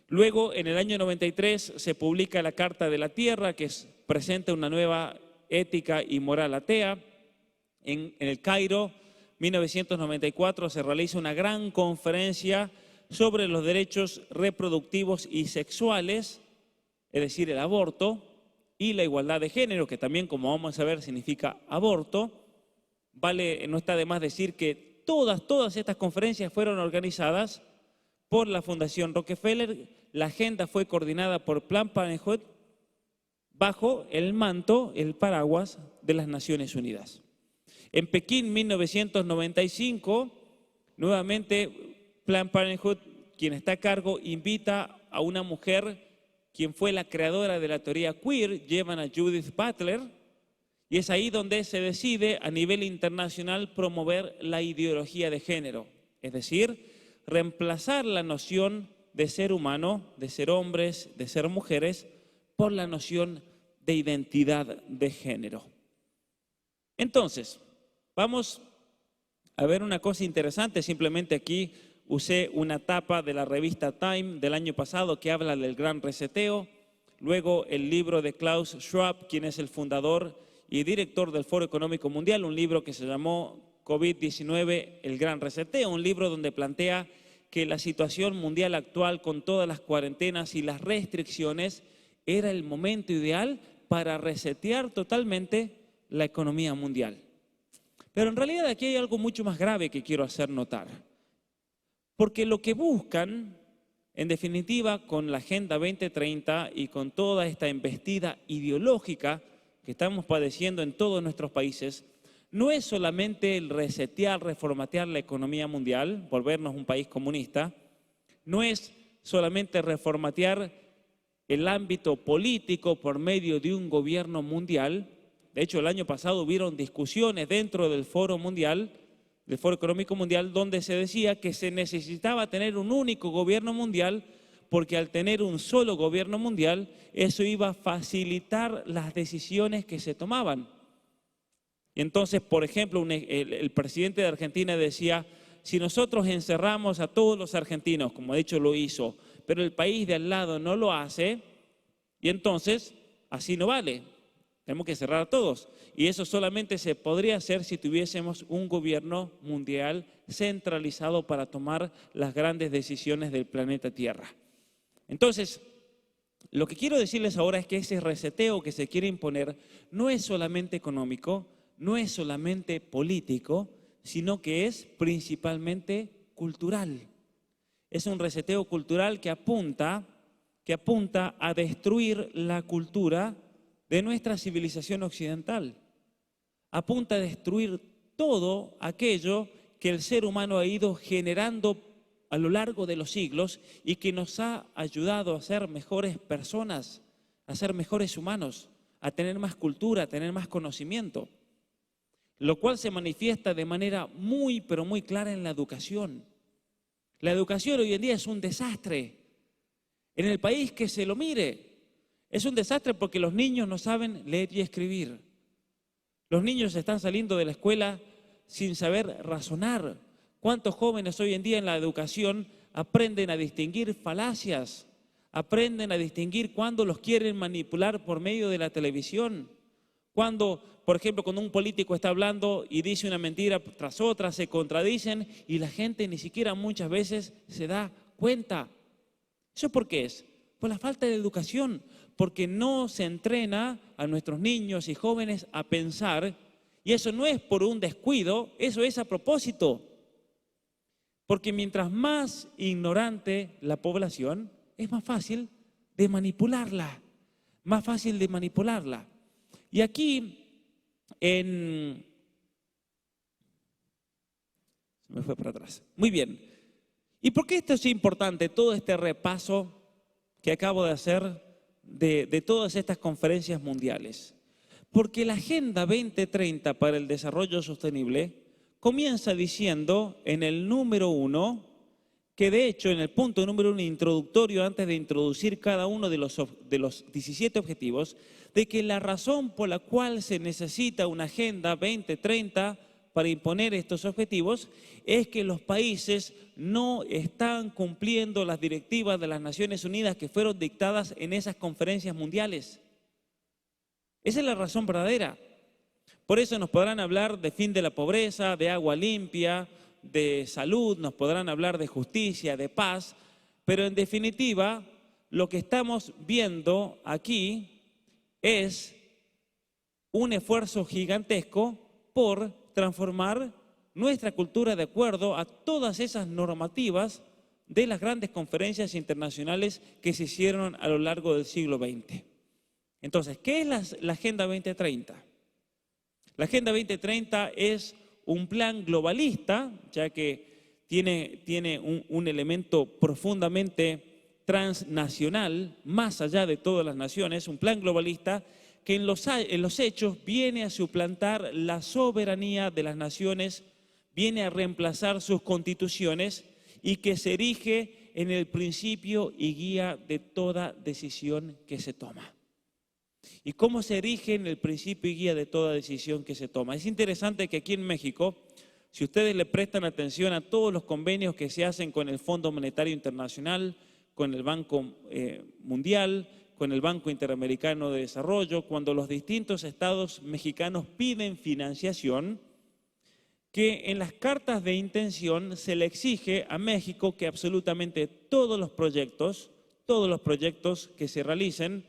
Luego, en el año 93, se publica la Carta de la Tierra, que presenta una nueva ética y moral atea. En el Cairo, 1994, se realiza una gran conferencia sobre los derechos reproductivos y sexuales, es decir, el aborto, y la igualdad de género, que también, como vamos a ver, significa aborto. No está de más decir que todas estas conferencias fueron organizadas por la Fundación Rockefeller. La agenda fue coordinada por Planned Parenthood bajo el manto, el paraguas de las Naciones Unidas. En Pekín, 1995, nuevamente Planned Parenthood, quien está a cargo, invita a una mujer, quien fue la creadora de la teoría queer, llevan a Judith Butler, y es ahí donde se decide a nivel internacional promover la ideología de género, es decir, reemplazar la noción de ser humano, de ser hombres, de ser mujeres, por la noción de identidad de género. Entonces, vamos a ver una cosa interesante. Simplemente aquí usé una tapa de la revista Time del año pasado que habla del gran reseteo. Luego el libro de Klaus Schwab, quien es el fundador y director del Foro Económico Mundial, un libro que se llamó COVID-19, el gran reseteo, un libro donde plantea que la situación mundial actual con todas las cuarentenas y las restricciones era el momento ideal para resetear totalmente la economía mundial. Pero en realidad aquí hay algo mucho más grave que quiero hacer notar. Porque lo que buscan, en definitiva, con la Agenda 2030 y con toda esta embestida ideológica que estamos padeciendo en todos nuestros países, no es solamente el resetear, reformatear la economía mundial, volvernos un país comunista, no es solamente reformatear el ámbito político por medio de un gobierno mundial. De hecho, el año pasado hubieron discusiones dentro del Foro Mundial, del Foro Económico Mundial, donde se decía que se necesitaba tener un único gobierno mundial, porque al tener un solo gobierno mundial, eso iba a facilitar las decisiones que se tomaban. Y entonces, por ejemplo, el presidente de Argentina decía, si nosotros encerramos a todos los argentinos, como de hecho lo hizo, pero el país de al lado no lo hace, y entonces así no vale. Tenemos que cerrar a todos. Y eso solamente se podría hacer si tuviésemos un gobierno mundial centralizado para tomar las grandes decisiones del planeta Tierra. Entonces, lo que quiero decirles ahora es que ese reseteo que se quiere imponer no es solamente económico, no es solamente político, sino que es principalmente cultural. Es un reseteo cultural que apunta a destruir la cultura de nuestra civilización occidental. Apunta a destruir todo aquello que el ser humano ha ido generando a lo largo de los siglos y que nos ha ayudado a ser mejores personas, a ser mejores humanos, a tener más cultura, a tener más conocimiento. lo cual se manifiesta de manera muy, pero muy clara en la educación. La educación hoy en día es un desastre. En el país que se lo mire, es un desastre porque los niños no saben leer y escribir. Los niños están saliendo de la escuela sin saber razonar. ¿Cuántos jóvenes hoy en día en la educación aprenden a distinguir falacias? Aprenden a distinguir cuando los quieren manipular por medio de la televisión. Cuando, por ejemplo, cuando un político está hablando y dice una mentira tras otra, se contradicen y la gente ni siquiera muchas veces se da cuenta. ¿Eso por qué es? Por la falta de educación, porque no se entrena a nuestros niños y jóvenes a pensar, y eso no es por un descuido, eso es a propósito. Porque mientras más ignorante la población, es más fácil de manipularla, más fácil de manipularla. Y aquí, se me fue para atrás. Muy bien. ¿Y por qué esto es importante, todo este repaso que acabo de hacer de todas estas conferencias mundiales? Porque la Agenda 2030 para el Desarrollo Sostenible comienza diciendo en el número 1, que de hecho en el punto número 1 introductorio, antes de introducir cada uno de los 17 objetivos, de que la razón por la cual se necesita una Agenda 2030 para imponer estos objetivos es que los países no están cumpliendo las directivas de las Naciones Unidas que fueron dictadas en esas conferencias mundiales. Esa es la razón verdadera. Por eso nos podrán hablar de fin de la pobreza, de agua limpia, de salud, nos podrán hablar de justicia, de paz, pero en definitiva lo que estamos viendo aquí es un esfuerzo gigantesco por transformar nuestra cultura de acuerdo a todas esas normativas de las grandes conferencias internacionales que se hicieron a lo largo del siglo XX. Entonces, ¿qué es la Agenda 2030? La Agenda 2030 es un plan globalista, ya que tiene un elemento profundamente transnacional, más allá de todas las naciones, un plan globalista que en los hechos viene a suplantar la soberanía de las naciones, viene a reemplazar sus constituciones y que se erige en el principio y guía de toda decisión que se toma. ¿Y cómo se erige en el principio y guía de toda decisión que se toma? Es interesante que aquí en México, si ustedes le prestan atención a todos los convenios que se hacen con el Fondo Monetario Internacional, con el Banco Mundial, con el Banco Interamericano de Desarrollo, cuando los distintos estados mexicanos piden financiación, que en las cartas de intención se le exige a México que absolutamente todos los proyectos que se realicen,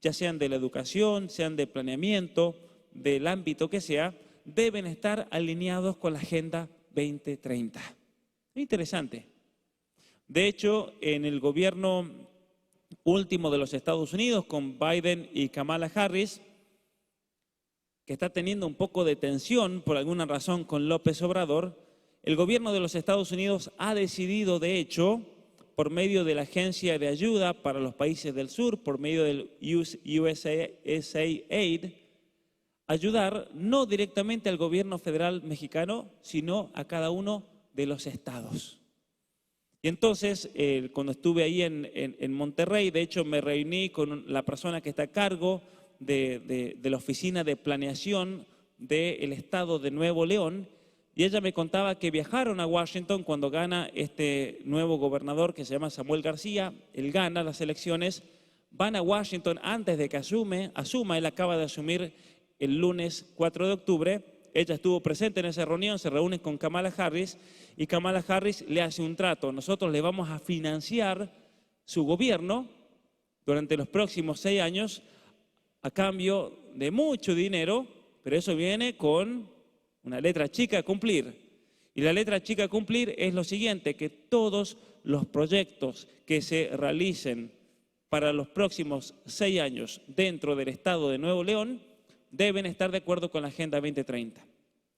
ya sean de la educación, sean de planeamiento, del ámbito que sea, deben estar alineados con la Agenda 2030. Interesante. De hecho, en el gobierno último de los Estados Unidos, con Biden y Kamala Harris, que está teniendo un poco de tensión por alguna razón con López Obrador, el gobierno de los Estados Unidos ha decidido, de hecho, por medio de la Agencia de Ayuda para los Países del Sur, por medio del USAID, ayudar no directamente al gobierno federal mexicano, sino a cada uno de los estados. Y entonces, cuando estuve ahí en Monterrey, de hecho me reuní con la persona que está a cargo de la oficina de planeación del estado de Nuevo León, y ella me contaba que viajaron a Washington cuando gana este nuevo gobernador que se llama Samuel García. Él gana las elecciones, van a Washington antes de que asuma, él acaba de asumir el lunes 4 de octubre, ella estuvo presente en esa reunión, se reúne con Kamala Harris y Kamala Harris le hace un trato. Nosotros le vamos a financiar su gobierno durante los próximos 6 años a cambio de mucho dinero, pero eso viene con una letra chica a cumplir. Y la letra chica a cumplir es lo siguiente, que todos los proyectos que se realicen para los próximos 6 años dentro del estado de Nuevo León deben estar de acuerdo con la Agenda 2030.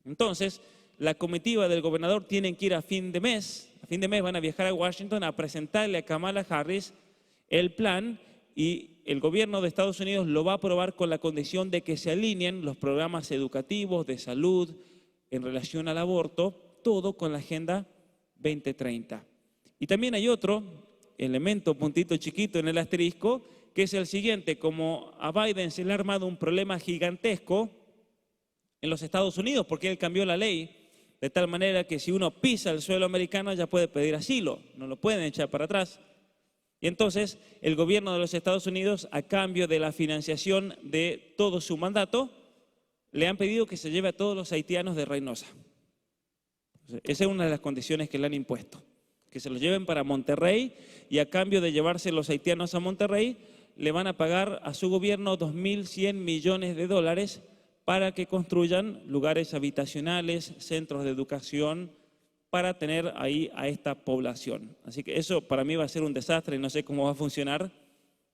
Entonces, la comitiva del gobernador tienen que ir a fin de mes van a viajar a Washington a presentarle a Kamala Harris el plan y el gobierno de Estados Unidos lo va a aprobar con la condición de que se alineen los programas educativos, de salud, en relación al aborto, todo con la Agenda 2030. Y también hay otro elemento, puntito chiquito en el asterisco, que es el siguiente: como a Biden se le ha armado un problema gigantesco en los Estados Unidos, porque él cambió la ley de tal manera que si uno pisa el suelo americano ya puede pedir asilo, no lo pueden echar para atrás. Y entonces el gobierno de los Estados Unidos, a cambio de la financiación de todo su mandato, le han pedido que se lleve a todos los haitianos de Reynosa. Esa es una de las condiciones que le han impuesto, que se los lleven para Monterrey, y a cambio de llevarse los haitianos a Monterrey, le van a pagar a su gobierno 2.100 millones de dólares para que construyan lugares habitacionales, centros de educación, para tener ahí a esta población. Así que eso para mí va a ser un desastre y no sé cómo va a funcionar,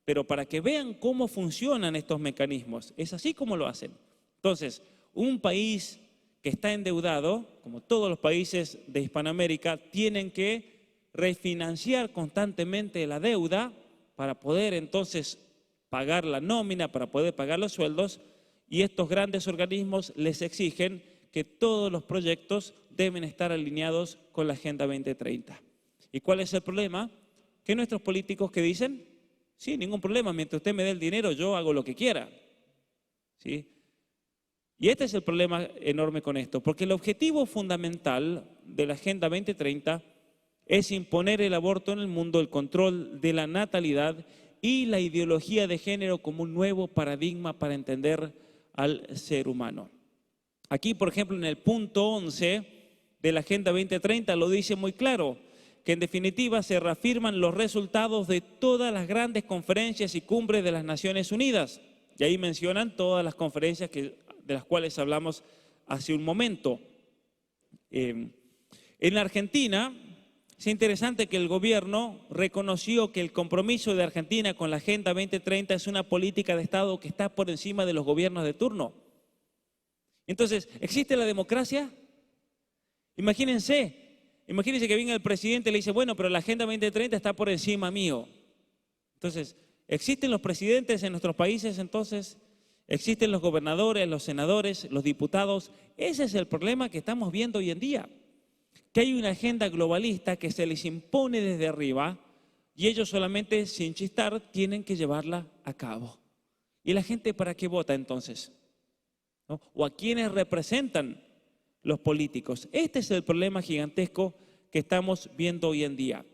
pero para que vean cómo funcionan estos mecanismos, es así como lo hacen. Entonces, un país que está endeudado, como todos los países de Hispanoamérica, tienen que refinanciar constantemente la deuda para poder entonces pagar la nómina, para poder pagar los sueldos, y estos grandes organismos les exigen que todos los proyectos deben estar alineados con la Agenda 2030. ¿Y cuál es el problema? Que nuestros políticos que dicen, sí, ningún problema, mientras usted me dé el dinero yo hago lo que quiera. ¿Sí? Y este es el problema enorme con esto, porque el objetivo fundamental de la Agenda 2030 es imponer el aborto en el mundo, el control de la natalidad y la ideología de género como un nuevo paradigma para entender al ser humano. Aquí, por ejemplo, en el punto 11 de la Agenda 2030 lo dice muy claro, que en definitiva se reafirman los resultados de todas las grandes conferencias y cumbres de las Naciones Unidas. Y ahí mencionan todas las conferencias de las cuales hablamos hace un momento. En la Argentina, es interesante que el gobierno reconoció que el compromiso de Argentina con la Agenda 2030 es una política de Estado que está por encima de los gobiernos de turno. Entonces, ¿existe la democracia? Imagínense que venga el presidente y le dice, bueno, pero la Agenda 2030 está por encima mío. Entonces, ¿existen los presidentes en nuestros países entonces? ¿Existen los gobernadores, los senadores, los diputados? Ese es el problema que estamos viendo hoy en día, que hay una agenda globalista que se les impone desde arriba y ellos solamente, sin chistar, tienen que llevarla a cabo. ¿Y la gente para qué vota entonces? ¿No? ¿O a quiénes representan los políticos? Este es el problema gigantesco que estamos viendo hoy en día.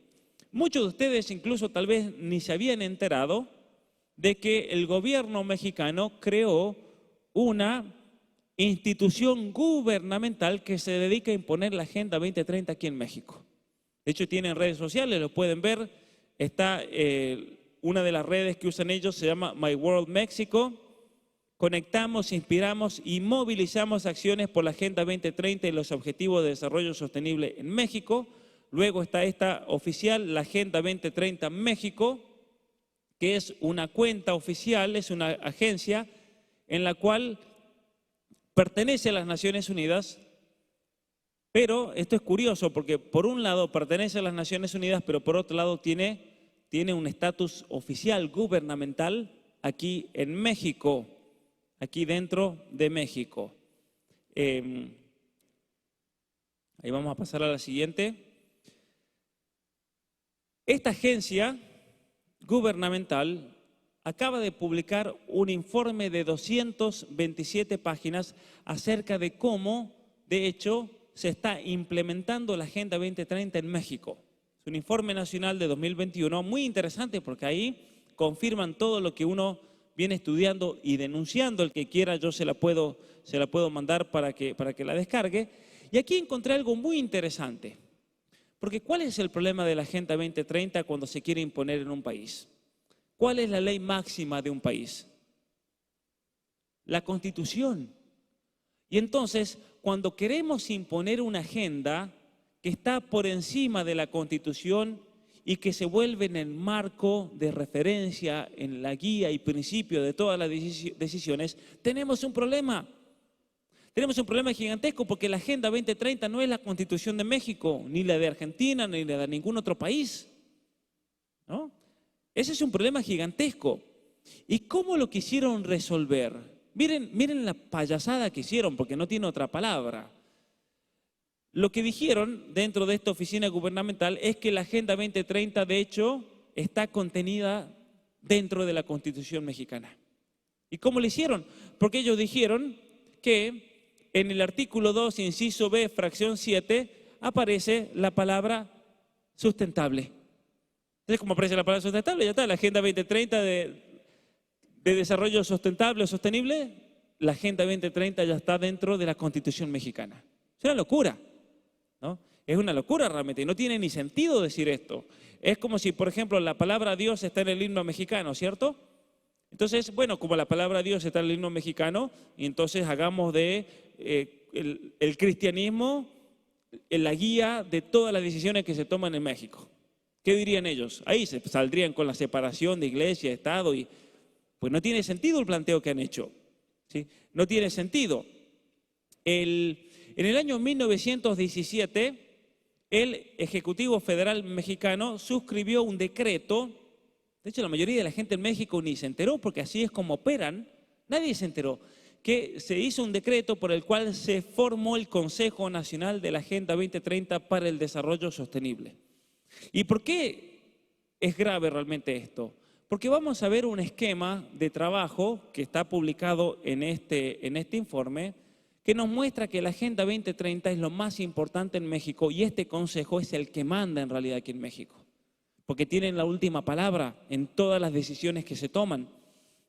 Muchos de ustedes incluso tal vez ni se habían enterado de que el gobierno mexicano creó una institución gubernamental que se dedica a imponer la Agenda 2030 aquí en México. De hecho, tienen redes sociales, lo pueden ver. Está una de las redes que usan ellos, se llama My World México. Conectamos, inspiramos y movilizamos acciones por la Agenda 2030 y los Objetivos de Desarrollo Sostenible en México. Luego está esta oficial, la Agenda 2030 México, que es una cuenta oficial, es una agencia en la cual pertenece a las Naciones Unidas, pero esto es curioso porque por un lado pertenece a las Naciones Unidas, pero por otro lado tiene un estatus oficial gubernamental aquí en México, aquí dentro de México. Ahí vamos a pasar a la siguiente. Esta agencia gubernamental acaba de publicar un informe de 227 páginas acerca de cómo, de hecho, se está implementando la Agenda 2030 en México. Es un informe nacional de 2021 muy interesante porque ahí confirman todo lo que uno viene estudiando y denunciando. El que quiera yo se la puedo mandar para que la descargue. Y aquí encontré algo muy interesante. Porque ¿cuál es el problema de la Agenda 2030 cuando se quiere imponer en un país? ¿Cuál es la ley máxima de un país? La Constitución. Y entonces, cuando queremos imponer una agenda que está por encima de la Constitución y que se vuelve en el marco de referencia, en la guía y principio de todas las decisiones, tenemos un problema. Tenemos un problema gigantesco porque la Agenda 2030 no es la Constitución de México, ni la de Argentina, ni la de ningún otro país, ¿no? Ese es un problema gigantesco. ¿Y cómo lo quisieron resolver? Miren la payasada que hicieron, porque no tiene otra palabra. Lo que dijeron dentro de esta oficina gubernamental es que la Agenda 2030, de hecho, está contenida dentro de la Constitución mexicana. ¿Y cómo lo hicieron? Porque ellos dijeron que en el artículo 2, inciso B, fracción 7, aparece la palabra sustentable. Entonces, como aparece la palabra sustentable, ya está, la Agenda 2030 de desarrollo sustentable o sostenible, la Agenda 2030 ya está dentro de la Constitución mexicana. Es una locura, ¿no? Es una locura realmente, y no tiene ni sentido decir esto. Es como si, por ejemplo, la palabra Dios está en el himno mexicano, ¿cierto? Entonces, bueno, como la palabra Dios está en el himno mexicano, entonces hagamos de el cristianismo la guía de todas las decisiones que se toman en México. ¿Qué dirían ellos? Ahí se saldrían con la separación de iglesia, Estado, y pues no tiene sentido el planteo que han hecho, ¿sí? No tiene sentido. En el año 1917, el Ejecutivo Federal Mexicano suscribió un decreto. De hecho, la mayoría de la gente en México ni se enteró, porque así es como operan. Nadie se enteró que se hizo un decreto por el cual se formó el Consejo Nacional de la Agenda 2030 para el Desarrollo Sostenible. ¿Y por qué es grave realmente esto? Porque vamos a ver un esquema de trabajo que está publicado en este informe, que nos muestra que la Agenda 2030 es lo más importante en México, y este consejo es el que manda en realidad aquí en México, porque tienen la última palabra en todas las decisiones que se toman.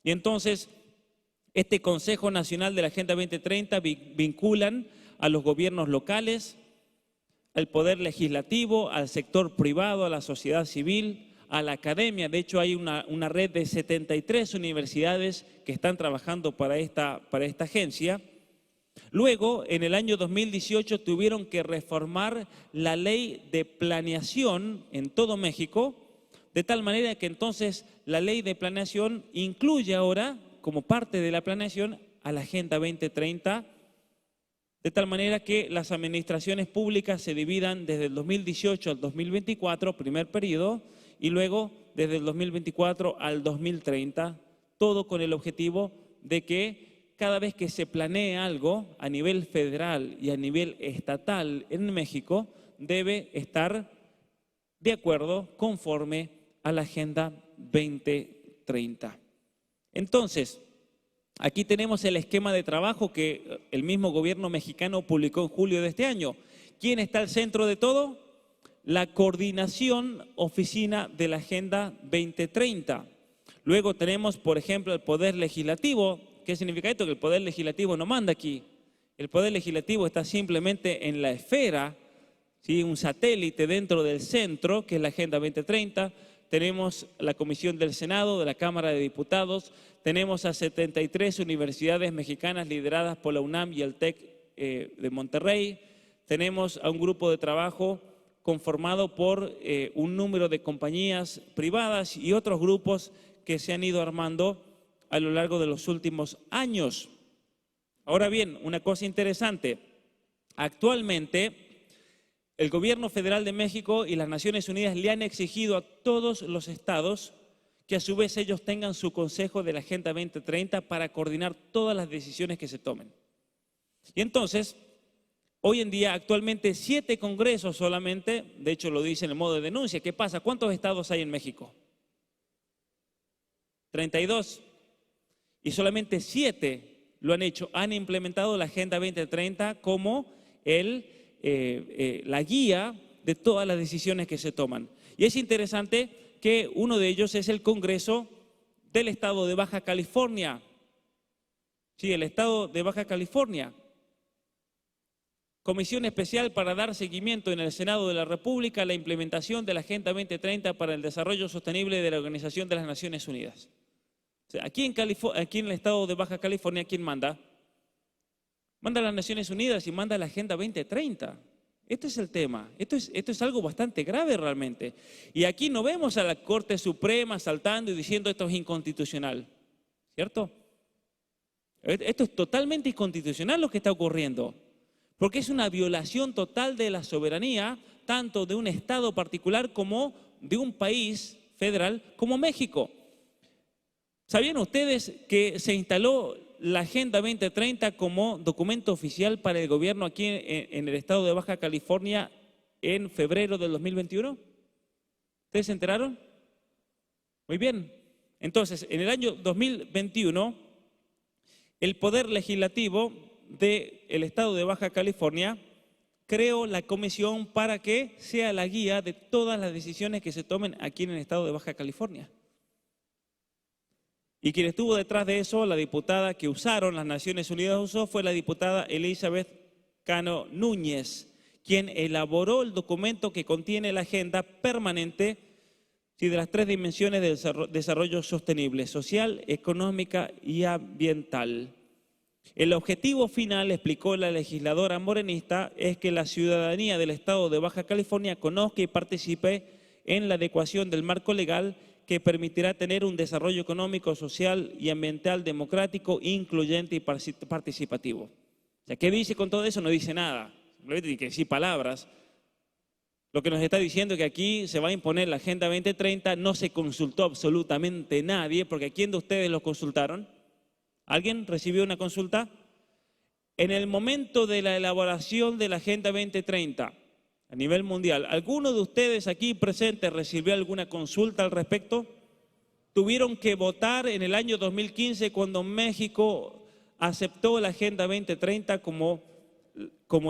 Y entonces, este Consejo Nacional de la Agenda 2030 vinculan a los gobiernos locales, al poder legislativo, al sector privado, a la sociedad civil, a la academia. De hecho, hay una red de 73 universidades que están trabajando para esta agencia. Luego, en el año 2018, tuvieron que reformar la ley de planeación en todo México, de tal manera que entonces la ley de planeación incluye ahora, como parte de la planeación, a la Agenda 2030, de tal manera que las administraciones públicas se dividan desde el 2018 al 2024, primer periodo, y luego desde el 2024 al 2030, todo con el objetivo de que cada vez que se planee algo a nivel federal y a nivel estatal en México, debe estar de acuerdo, conforme a la Agenda 2030. Entonces, aquí tenemos el esquema de trabajo que el mismo gobierno mexicano publicó en julio de este año. ¿Quién está al centro de todo? La coordinación oficina de la Agenda 2030. Luego tenemos, por ejemplo, el Poder Legislativo. ¿Qué significa esto? Que el Poder Legislativo no manda aquí. El Poder Legislativo está simplemente en la esfera, ¿sí? Un satélite dentro del centro, que es la Agenda 2030. Tenemos la Comisión del Senado, de la Cámara de Diputados. Tenemos a 73 universidades mexicanas lideradas por la UNAM y el TEC de Monterrey. Tenemos a un grupo de trabajo conformado por un número de compañías privadas y otros grupos que se han ido armando a lo largo de los últimos años. Ahora bien, una cosa interesante. Actualmente, el Gobierno Federal de México y las Naciones Unidas le han exigido a todos los estados que a su vez ellos tengan su consejo de la Agenda 2030 para coordinar todas las decisiones que se tomen. Y entonces, hoy en día, actualmente 7 congresos solamente, de hecho lo dice en el modo de denuncia. ¿Qué pasa? ¿Cuántos estados hay en México? 32. Y solamente 7 lo han hecho, han implementado la Agenda 2030 como la guía de todas las decisiones que se toman. Y es interesante que uno de ellos es el Congreso del Estado de Baja California. Sí, el Estado de Baja California. Comisión especial para dar seguimiento en el Senado de la República a la implementación de la Agenda 2030 para el Desarrollo Sostenible de la Organización de las Naciones Unidas. O sea, aquí en el Estado de Baja California, ¿quién manda? Manda a las Naciones Unidas y manda la Agenda 2030. Este es el tema. Esto es algo bastante grave realmente. Y aquí no vemos a la Corte Suprema saltando y diciendo esto es inconstitucional. ¿Cierto? Esto es totalmente inconstitucional lo que está ocurriendo. Porque es una violación total de la soberanía, tanto de un Estado particular como de un país federal como México. ¿Sabían ustedes que se instaló la Agenda 2030 como documento oficial para el gobierno aquí en el estado de Baja California en febrero del 2021? ¿Ustedes se enteraron? Muy bien. Entonces, en el año 2021, el Poder Legislativo del estado de Baja California creó la comisión para que sea la guía de todas las decisiones que se tomen aquí en el estado de Baja California. Y quien estuvo detrás de eso, la diputada que usaron, las Naciones Unidas usó, fue la diputada Elizabeth Cano Núñez, quien elaboró el documento que contiene la agenda permanente de las 3 dimensiones del desarrollo sostenible: social, económica y ambiental. El objetivo final, explicó la legisladora morenista, es que la ciudadanía del estado de Baja California conozca y participe en la adecuación del marco legal que permitirá tener un desarrollo económico, social y ambiental democrático, incluyente y participativo. O sea, ¿qué dice con todo eso? No dice nada, simplemente tiene que decir palabras. Lo que nos está diciendo es que aquí se va a imponer la Agenda 2030, no se consultó absolutamente nadie, porque ¿a quién de ustedes los consultaron? ¿Alguien recibió una consulta? En el momento de la elaboración de la Agenda 2030 a nivel mundial, ¿alguno de ustedes aquí presentes recibió alguna consulta al respecto? ¿Tuvieron que votar en el año 2015 cuando México aceptó la Agenda 2030 como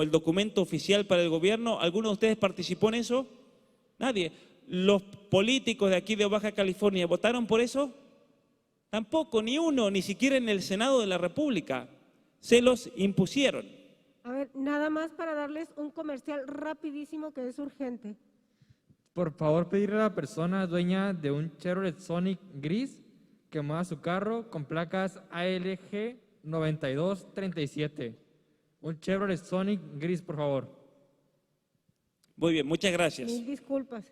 el documento oficial para el gobierno? ¿Alguno de ustedes participó en eso? Nadie. ¿Los políticos de aquí de Baja California votaron por eso? Tampoco, ni uno, ni siquiera en el Senado de la República. Se los impusieron. A ver, nada más para darles un comercial rapidísimo que es urgente. Por favor, pedirle a la persona dueña de un Chevrolet Sonic gris que mueva su carro con placas ALG 9237. Un Chevrolet Sonic gris, por favor. Muy bien, muchas gracias. Mil disculpas.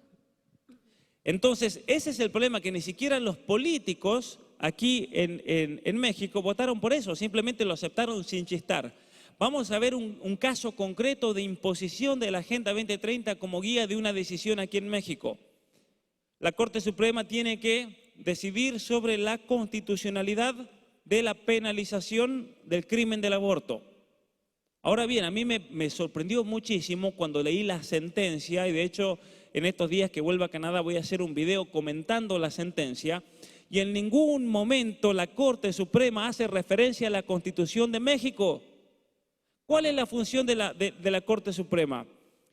Entonces, ese es el problema, que ni siquiera los políticos aquí en México votaron por eso, simplemente lo aceptaron sin chistar. Vamos a ver un caso concreto de imposición de la Agenda 2030 como guía de una decisión aquí en México. La Corte Suprema tiene que decidir sobre la constitucionalidad de la penalización del crimen del aborto. Ahora bien, a mí me sorprendió muchísimo cuando leí la sentencia, y de hecho en estos días que vuelva a Canadá voy a hacer un video comentando la sentencia, y en ningún momento la Corte Suprema hace referencia a la Constitución de México. ¿Cuál es la función de la Corte Suprema?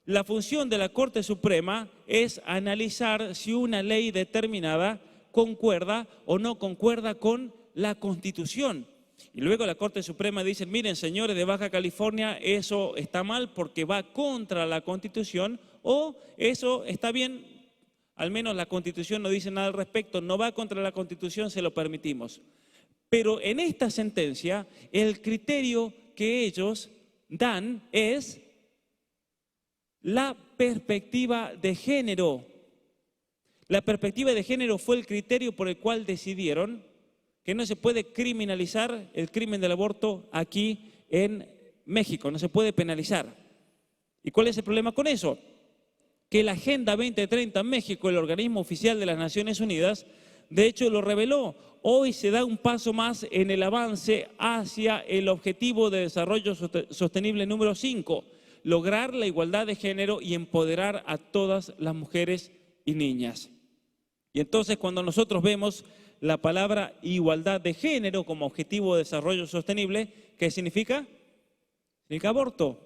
La función de la Corte Suprema es analizar si una ley determinada concuerda o no concuerda con la Constitución. Y luego la Corte Suprema dice, miren señores de Baja California, eso está mal porque va contra la Constitución, o eso está bien, al menos la Constitución no dice nada al respecto, no va contra la Constitución, se lo permitimos. Pero en esta sentencia, el criterio que ellos dan es la perspectiva de género. La perspectiva de género fue el criterio por el cual decidieron que no se puede criminalizar el crimen del aborto aquí en México, no se puede penalizar. ¿Y cuál es el problema con eso? Que la Agenda 2030 en México, el organismo oficial de las Naciones Unidas, de hecho lo reveló. Hoy se da un paso más en el avance hacia el objetivo de desarrollo sostenible número 5, lograr la igualdad de género y empoderar a todas las mujeres y niñas. Y entonces cuando nosotros vemos la palabra igualdad de género como objetivo de desarrollo sostenible, ¿qué significa? Significa aborto.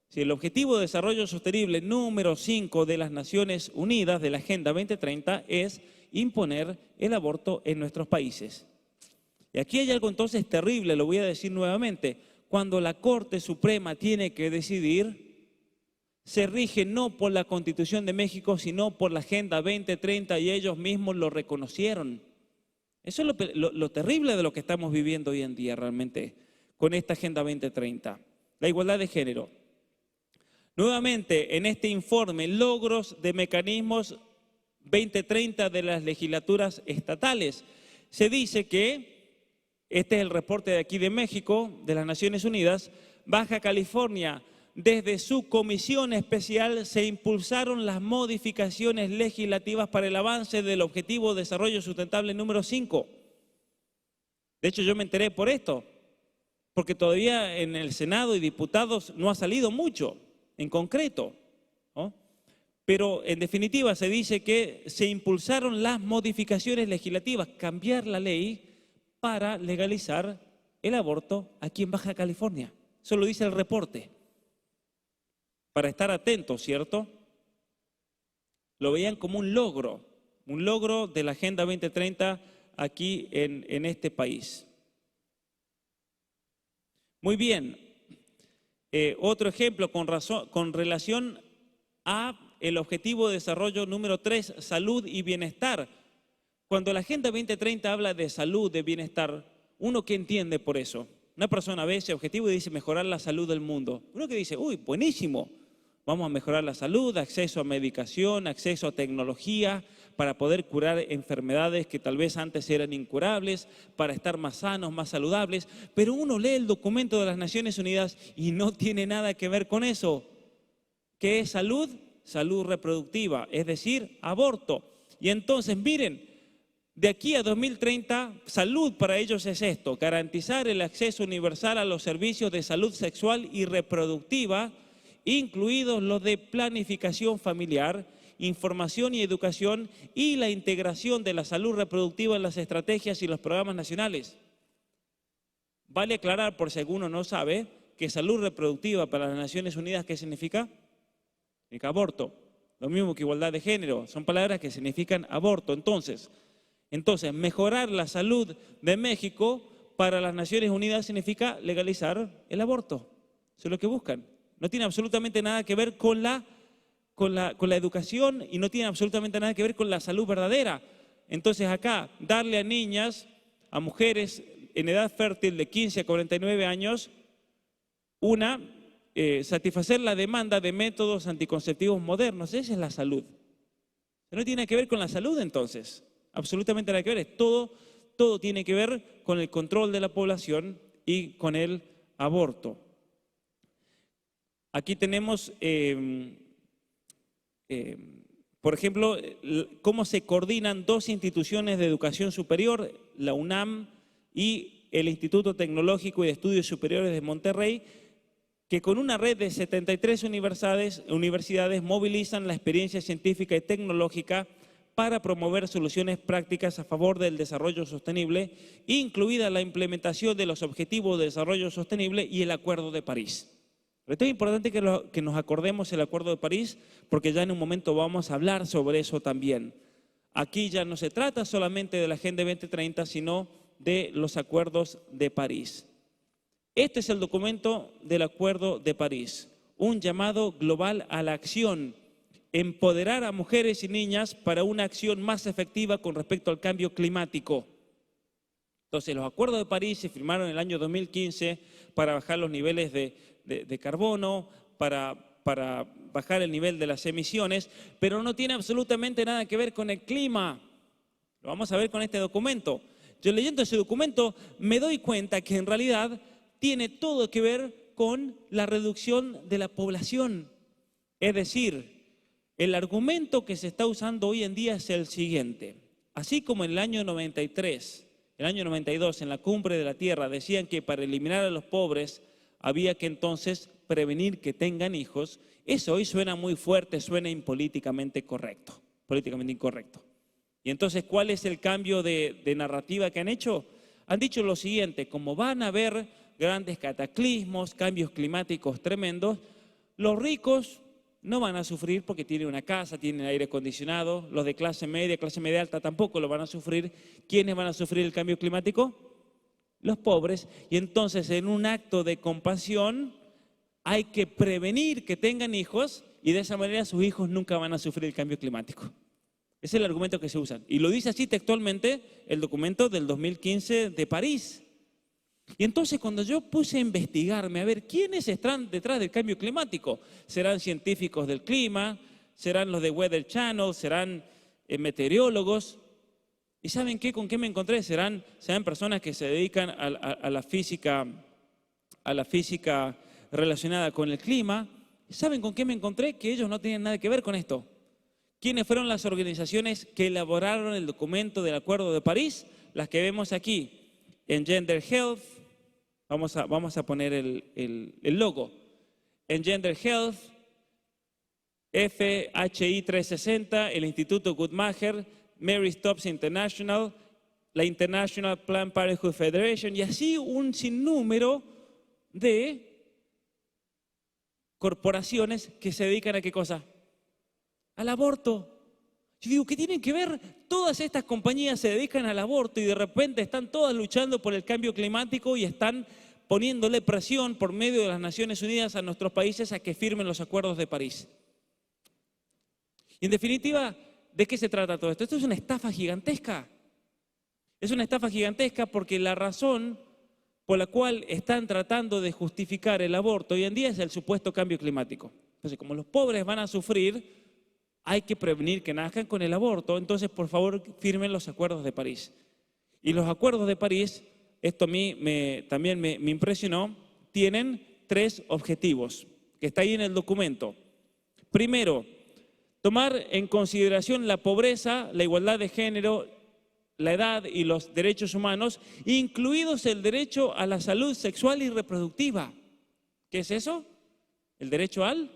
Si el objetivo de desarrollo sostenible número 5 de las Naciones Unidas, de la Agenda 2030, es imponer el aborto en nuestros países. Y aquí hay algo entonces terrible, lo voy a decir nuevamente. Cuando la Corte Suprema tiene que decidir, se rige no por la Constitución de México, sino por la Agenda 2030, y ellos mismos lo reconocieron. Eso es lo terrible de lo que estamos viviendo hoy en día realmente con esta Agenda 2030. La igualdad de género. Nuevamente, en este informe, logros de mecanismos 2030 de las legislaturas estatales, se dice que, este es el reporte de aquí de México, de las Naciones Unidas, Baja California, desde su comisión especial se impulsaron las modificaciones legislativas para el avance del Objetivo de Desarrollo Sustentable número 5. De hecho, yo me enteré por esto, porque todavía en el Senado y diputados no ha salido mucho en concreto, ¿no? Pero en definitiva se dice que se impulsaron las modificaciones legislativas, cambiar la ley para legalizar el aborto aquí en Baja California. Eso lo dice el reporte. Para estar atentos, ¿cierto? Lo veían como un logro de la Agenda 2030 aquí en este país. Muy bien. Otro ejemplo con relación a el objetivo de desarrollo número 3, salud y bienestar. Cuando la Agenda 2030 habla de salud, de bienestar, ¿uno qué entiende por eso? Una persona ve ese objetivo y dice mejorar la salud del mundo. Uno que dice, uy, buenísimo, vamos a mejorar la salud, acceso a medicación, acceso a tecnología, para poder curar enfermedades que tal vez antes eran incurables, para estar más sanos, más saludables. Pero uno lee el documento de las Naciones Unidas y no tiene nada que ver con eso. ¿Qué es salud? Salud reproductiva, es decir, aborto. Y entonces, miren, de aquí a 2030, salud para ellos es esto: garantizar el acceso universal a los servicios de salud sexual y reproductiva, incluidos los de planificación familiar, información y educación, y la integración de la salud reproductiva en las estrategias y los programas nacionales. Vale aclarar, por si alguno no sabe, que salud reproductiva para las Naciones Unidas, ¿qué significa? Significa aborto. Lo mismo que igualdad de género, son palabras que significan aborto. Entonces, mejorar la salud de México para las Naciones Unidas significa legalizar el aborto. Eso es lo que buscan. No tiene absolutamente nada que ver con la educación y no tiene absolutamente nada que ver con la salud verdadera. Entonces acá, darle a niñas, a mujeres en edad fértil de 15 a 49 años, satisfacer la demanda de métodos anticonceptivos modernos. Esa es la salud. No tiene nada que ver con la salud entonces. Absolutamente nada que ver. Todo tiene que ver con el control de la población y con el aborto. Aquí tenemos, por ejemplo, cómo se coordinan dos instituciones de educación superior, la UNAM y el Instituto Tecnológico y de Estudios Superiores de Monterrey, que con una red de 73 universidades movilizan la experiencia científica y tecnológica para promover soluciones prácticas a favor del desarrollo sostenible, incluida la implementación de los Objetivos de Desarrollo Sostenible y el Acuerdo de París. Esto es importante que nos acordemos el Acuerdo de París, porque ya en un momento vamos a hablar sobre eso también. Aquí ya no se trata solamente de la Agenda 2030, sino de los Acuerdos de París. Este es el documento del Acuerdo de París, un llamado global a la acción, empoderar a mujeres y niñas para una acción más efectiva con respecto al cambio climático. Entonces, los Acuerdos de París se firmaron en el año 2015 para bajar los niveles de carbono, para bajar el nivel de las emisiones, pero no tiene absolutamente nada que ver con el clima. Lo vamos a ver con este documento. Yo leyendo ese documento me doy cuenta que en realidad tiene todo que ver con la reducción de la población. Es decir, el argumento que se está usando hoy en día es el siguiente. Así como en el año 93, el año 92, en la Cumbre de la Tierra, decían que para eliminar a los pobres había que entonces prevenir que tengan hijos, eso hoy suena muy fuerte, suena políticamente incorrecto. Y entonces, ¿cuál es el cambio de narrativa que han hecho? Han dicho lo siguiente: como van a haber grandes cataclismos, cambios climáticos tremendos, los ricos no van a sufrir porque tienen una casa, tienen aire acondicionado, los de clase media alta tampoco lo van a sufrir. ¿Quiénes van a sufrir el cambio climático? Los pobres. Y entonces, en un acto de compasión, hay que prevenir que tengan hijos y de esa manera sus hijos nunca van a sufrir el cambio climático. Ese es el argumento que se usa. Y lo dice así textualmente el documento del 2015 de París. Y entonces, cuando yo puse a investigarme, a ver quiénes están detrás del cambio climático, serán científicos del clima, serán los de Weather Channel, serán meteorólogos. ¿Y saben qué? ¿Con qué me encontré? Serán personas que se dedican a la física relacionada con el clima. ¿Saben con qué me encontré? Que ellos no tienen nada que ver con esto. ¿Quiénes fueron las organizaciones que elaboraron el documento del Acuerdo de París? Las que vemos aquí. en Gender Health, vamos a poner el logo, en Gender Health, FHI 360, el Instituto Guttmacher, Mary Stopes International, la International Planned Parenthood Federation, y así un sinnúmero de corporaciones que se dedican a ¿qué cosa? Al aborto. Yo digo, ¿qué tienen que ver? Todas estas compañías se dedican al aborto y de repente están todas luchando por el cambio climático y están poniéndole presión por medio de las Naciones Unidas a nuestros países a que firmen los acuerdos de París. Y en definitiva, ¿de qué se trata todo esto? Esto es una estafa gigantesca. Es una estafa gigantesca porque la razón por la cual están tratando de justificar el aborto hoy en día es el supuesto cambio climático. Entonces, como los pobres van a sufrir, hay que prevenir que nazcan con el aborto, entonces por favor firmen los acuerdos de París. Y los acuerdos de París, esto a mí también me impresionó, tienen 3 objetivos, que está ahí en el documento. Primero, tomar en consideración la pobreza, la igualdad de género, la edad y los derechos humanos, incluidos el derecho a la salud sexual y reproductiva. ¿Qué es eso? El derecho al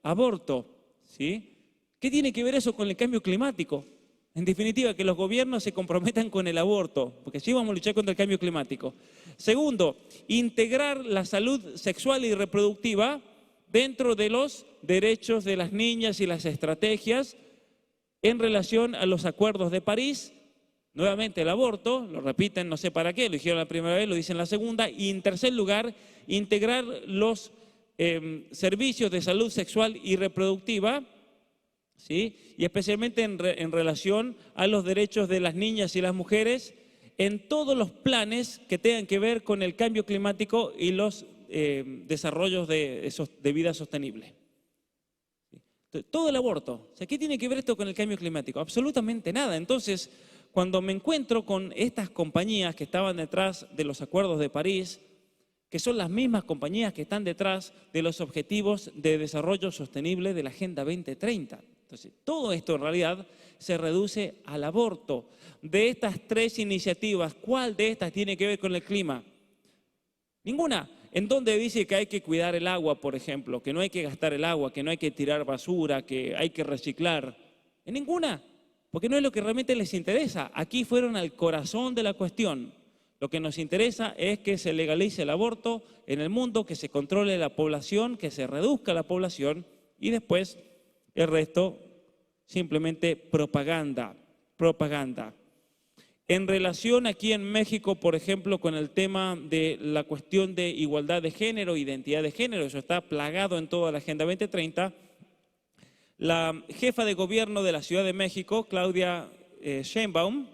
aborto, ¿sí? ¿Qué tiene que ver eso con el cambio climático? En definitiva, que los gobiernos se comprometan con el aborto, porque sí vamos a luchar contra el cambio climático. Segundo, integrar la salud sexual y reproductiva dentro de los derechos de las niñas y las estrategias en relación a los acuerdos de París. Nuevamente el aborto, lo repiten, no sé para qué, lo dijeron la primera vez, lo dicen la segunda. Y en tercer lugar, integrar los servicios de salud sexual y reproductiva, ¿sí? Y especialmente en relación a los derechos de las niñas y las mujeres en todos los planes que tengan que ver con el cambio climático y los desarrollos de vida sostenible. Todo el aborto. O sea, ¿qué tiene que ver esto con el cambio climático? Absolutamente nada. Entonces, cuando me encuentro con estas compañías que estaban detrás de los acuerdos de París, que son las mismas compañías que están detrás de los objetivos de desarrollo sostenible de la Agenda 2030. Entonces, todo esto en realidad se reduce al aborto. De estas 3 iniciativas, ¿cuál de estas tiene que ver con el clima? Ninguna. ¿En dónde dice que hay que cuidar el agua, por ejemplo? Que no hay que gastar el agua, que no hay que tirar basura, que hay que reciclar. En ninguna. Porque no es lo que realmente les interesa. Aquí fueron al corazón de la cuestión. Lo que nos interesa es que se legalice el aborto en el mundo, que se controle la población, que se reduzca la población y después el resto simplemente propaganda, propaganda. En relación aquí en México, por ejemplo, con el tema de la cuestión de igualdad de género, identidad de género, eso está plagado en toda la Agenda 2030, la jefa de gobierno de la Ciudad de México, Claudia Sheinbaum,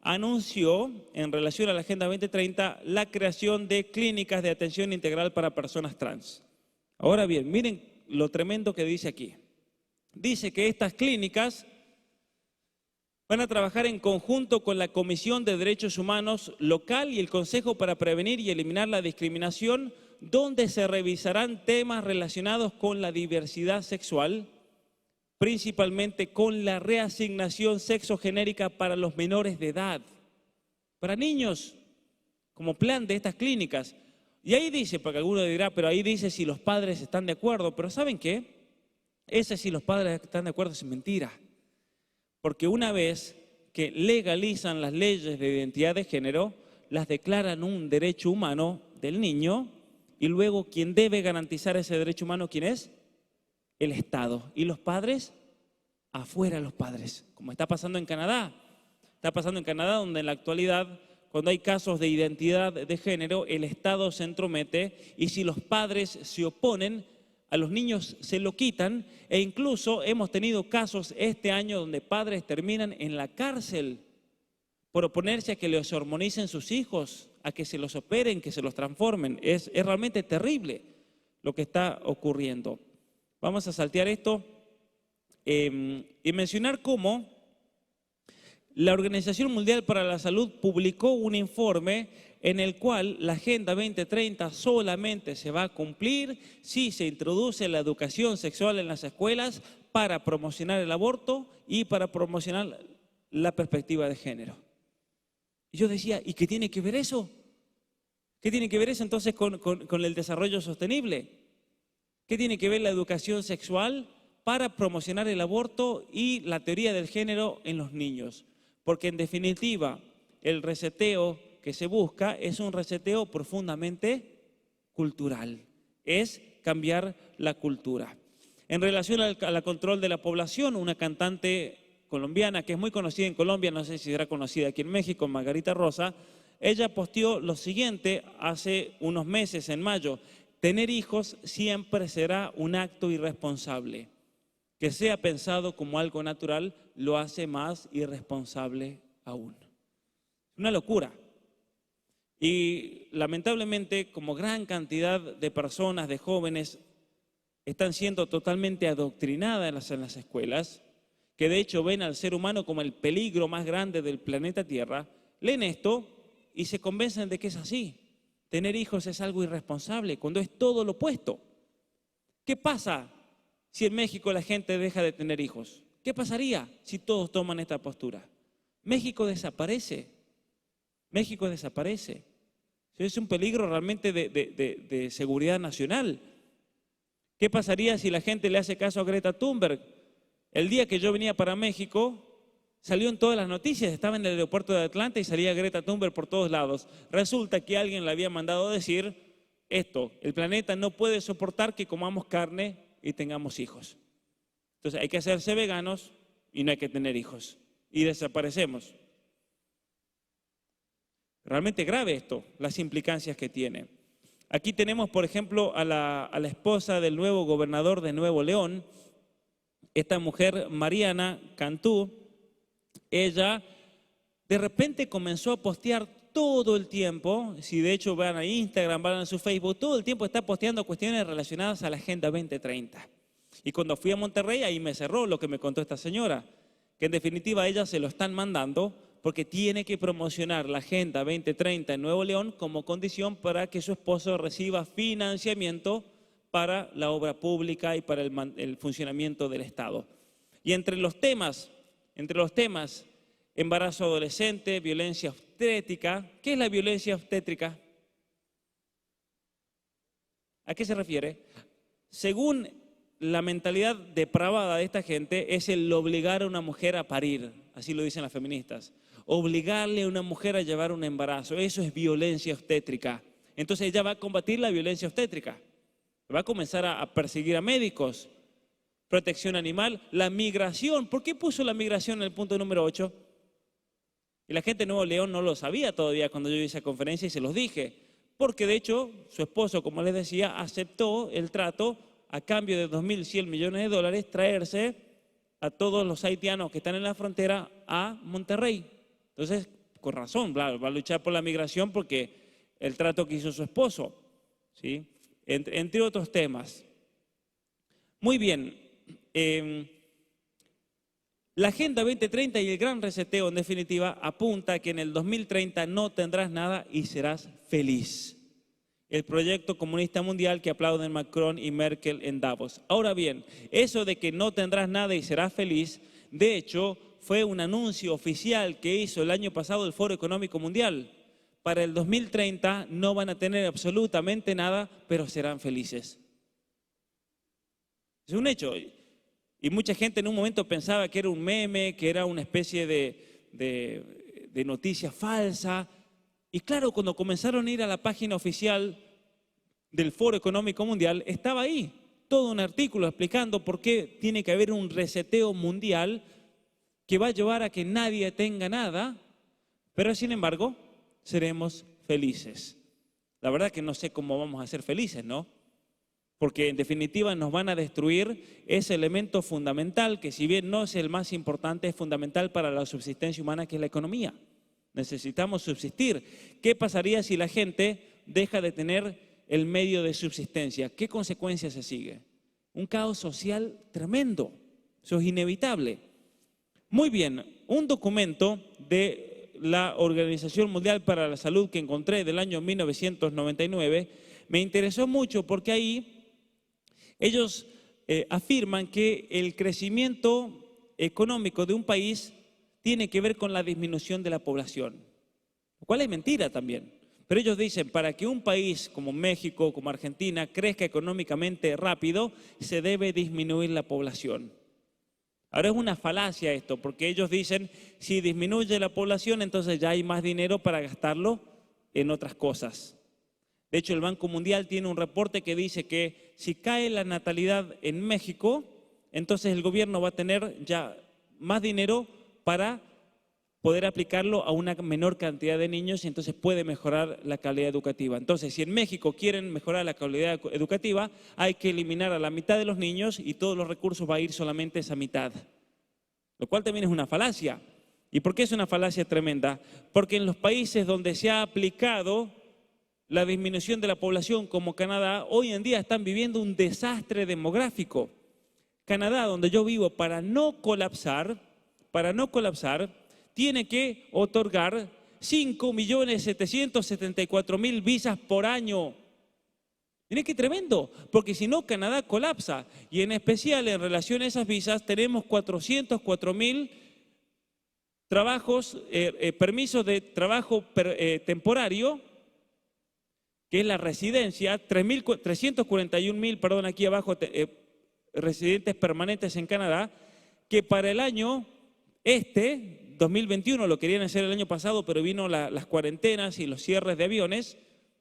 anunció en relación a la Agenda 2030 la creación de clínicas de atención integral para personas trans. Ahora bien, miren lo tremendo que dice aquí. Dice que estas clínicas van a trabajar en conjunto con la Comisión de Derechos Humanos local y el Consejo para Prevenir y Eliminar la Discriminación, donde se revisarán temas relacionados con la diversidad sexual, principalmente con la reasignación sexogenérica para los menores de edad, para niños, como plan de estas clínicas. Y ahí dice, porque alguno dirá, pero ahí dice si los padres están de acuerdo, pero ¿saben qué? Ese si los padres están de acuerdo es mentira. Porque una vez que legalizan las leyes de identidad de género, las declaran un derecho humano del niño y luego quien debe garantizar ese derecho humano, ¿quién es? El Estado. Y los padres, afuera los padres, como está pasando en Canadá. Está pasando en Canadá donde en la actualidad, cuando hay casos de identidad de género, el Estado se entromete y si los padres se oponen, a los niños se lo quitan e incluso hemos tenido casos este año donde padres terminan en la cárcel por oponerse a que les hormonicen sus hijos, a que se los operen, que se los transformen. Es realmente terrible lo que está ocurriendo. Vamos a saltear esto y mencionar cómo la Organización Mundial para la Salud publicó un informe en el cual la Agenda 2030 solamente se va a cumplir si se introduce la educación sexual en las escuelas para promocionar el aborto y para promocionar la perspectiva de género. Y yo decía, ¿y qué tiene que ver eso? ¿Qué tiene que ver eso entonces con el desarrollo sostenible? ¿Qué tiene que ver la educación sexual para promocionar el aborto y la teoría del género en los niños? Porque en definitiva, el reseteo que se busca es un reseteo profundamente cultural, es cambiar la cultura. En relación al control de la población, una cantante colombiana que es muy conocida en Colombia, no sé si será conocida aquí en México, Margarita Rosa, ella posteó lo siguiente hace unos meses, en mayo: tener hijos siempre será un acto irresponsable. Que sea pensado como algo natural lo hace más irresponsable aún. Una locura. Y lamentablemente, como gran cantidad de personas, de jóvenes, están siendo totalmente adoctrinadas en las escuelas, que de hecho ven al ser humano como el peligro más grande del planeta Tierra, leen esto y se convencen de que es así. Tener hijos es algo irresponsable, cuando es todo lo opuesto. ¿Qué pasa si en México la gente deja de tener hijos? ¿Qué pasaría si todos toman esta postura? México desaparece. México desaparece. Es un peligro realmente de seguridad nacional. ¿Qué pasaría si la gente le hace caso a Greta Thunberg? El día que yo venía para México, salió en todas las noticias, estaba en el aeropuerto de Atlanta y salía Greta Thunberg por todos lados. Resulta que alguien le había mandado decir esto: el planeta no puede soportar que comamos carne y tengamos hijos. Entonces hay que hacerse veganos y no hay que tener hijos. Y desaparecemos. Realmente grave esto, las implicancias que tiene. Aquí tenemos, por ejemplo, a la esposa del nuevo gobernador de Nuevo León, esta mujer, Mariana Cantú. Ella de repente comenzó a postear todo el tiempo, si de hecho van a Instagram, van a su Facebook, todo el tiempo está posteando cuestiones relacionadas a la Agenda 2030. Y cuando fui a Monterrey, ahí me cerró lo que me contó esta señora, que en definitiva a ella se lo están mandando porque tiene que promocionar la Agenda 2030 en Nuevo León como condición para que su esposo reciba financiamiento para la obra pública y para el funcionamiento del Estado. Y entre los temas, embarazo adolescente, violencia obstétrica. ¿Qué es la violencia obstétrica? ¿A qué se refiere? Según la mentalidad depravada de esta gente, es el obligar a una mujer a parir, así lo dicen las feministas. Obligarle a una mujer a llevar un embarazo, eso es violencia obstétrica. Entonces ella va a combatir la violencia obstétrica, va a comenzar a perseguir a médicos. Protección animal, la migración. ¿Por qué puso la migración en el punto número 8? Y la gente de Nuevo León no lo sabía todavía cuando yo hice esa conferencia y se los dije. Porque de hecho, su esposo, como les decía, aceptó el trato a cambio de 2.100 millones de dólares, traerse a todos los haitianos que están en la frontera a Monterrey. Entonces, con razón, claro, va a luchar por la migración porque el trato que hizo su esposo, ¿sí? Entre otros temas. Muy bien. La Agenda 2030 y el gran reseteo, en definitiva, apunta a que en el 2030 no tendrás nada y serás feliz. El proyecto comunista mundial que aplauden Macron y Merkel en Davos. Ahora bien, eso de que no tendrás nada y serás feliz, de hecho, fue un anuncio oficial que hizo el año pasado el Foro Económico Mundial. Para el 2030 no van a tener absolutamente nada, pero serán felices. Es un hecho. Y mucha gente en un momento pensaba que era un meme, que era una especie de noticia falsa. Y claro, cuando comenzaron a ir a la página oficial del Foro Económico Mundial, estaba ahí todo un artículo explicando por qué tiene que haber un reseteo mundial que va a llevar a que nadie tenga nada, pero sin embargo, seremos felices. La verdad que no sé cómo vamos a ser felices, ¿no? Porque en definitiva nos van a destruir ese elemento fundamental que, si bien no es el más importante, es fundamental para la subsistencia humana, que es la economía. Necesitamos subsistir. ¿Qué pasaría si la gente deja de tener el medio de subsistencia? ¿Qué consecuencias se sigue? Un caos social tremendo. Eso es inevitable. Muy bien, un documento de la Organización Mundial para la Salud que encontré del año 1999 me interesó mucho porque ahí ellos afirman que el crecimiento económico de un país tiene que ver con la disminución de la población, lo cual es mentira también, Pero ellos dicen, para que un país como México, como Argentina, crezca económicamente rápido, se debe disminuir la población. Ahora es una falacia esto, porque ellos dicen, si disminuye la población, entonces ya hay más dinero para gastarlo en otras cosas. De hecho, el Banco Mundial tiene un reporte que dice que si cae la natalidad en México, entonces el gobierno va a tener ya más dinero para poder aplicarlo a una menor cantidad de niños y entonces puede mejorar la calidad educativa. Entonces, si en México quieren mejorar la calidad educativa, hay que eliminar a la mitad de los niños y todos los recursos va a ir solamente a esa mitad. Lo cual también es una falacia. ¿Y por qué es una falacia tremenda? Porque en los países donde se ha aplicado la disminución de la población, como Canadá, hoy en día están viviendo un desastre demográfico. Canadá, donde yo vivo, para no colapsar, tiene que otorgar 5.774.000 visas por año. Miren qué tremendo, porque si no Canadá colapsa. Y en especial en relación a esas visas tenemos 404.000 permisos de trabajo temporario, que es la residencia, 341.000, perdón, aquí abajo, residentes permanentes en Canadá, que para el año 2021, lo querían hacer el año pasado, pero vino las cuarentenas y los cierres de aviones,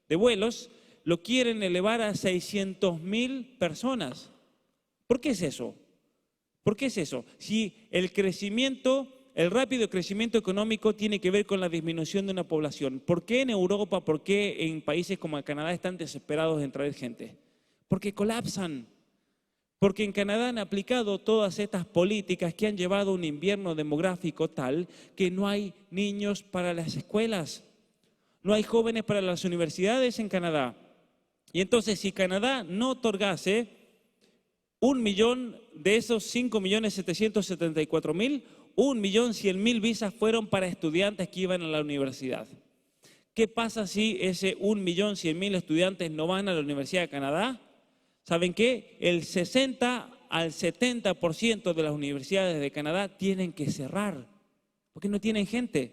de vuelos, lo quieren elevar a 600.000 personas. ¿Por qué es eso? ¿Por qué es eso? Si el rápido crecimiento económico tiene que ver con la disminución de una población, ¿por qué en Europa, por qué en países como Canadá están desesperados en traer gente? Porque colapsan. Porque en Canadá han aplicado todas estas políticas que han llevado a un invierno demográfico tal que no hay niños para las escuelas, no hay jóvenes para las universidades en Canadá. Y entonces, si Canadá no otorgase 1 millón de esos 5.774.000, 1.100.000 visas fueron para estudiantes que iban a la universidad. ¿Qué pasa si ese 1.100.000 estudiantes no van a la Universidad de Canadá? ¿Saben qué? El 60 al 70% de las universidades de Canadá tienen que cerrar, porque no tienen gente.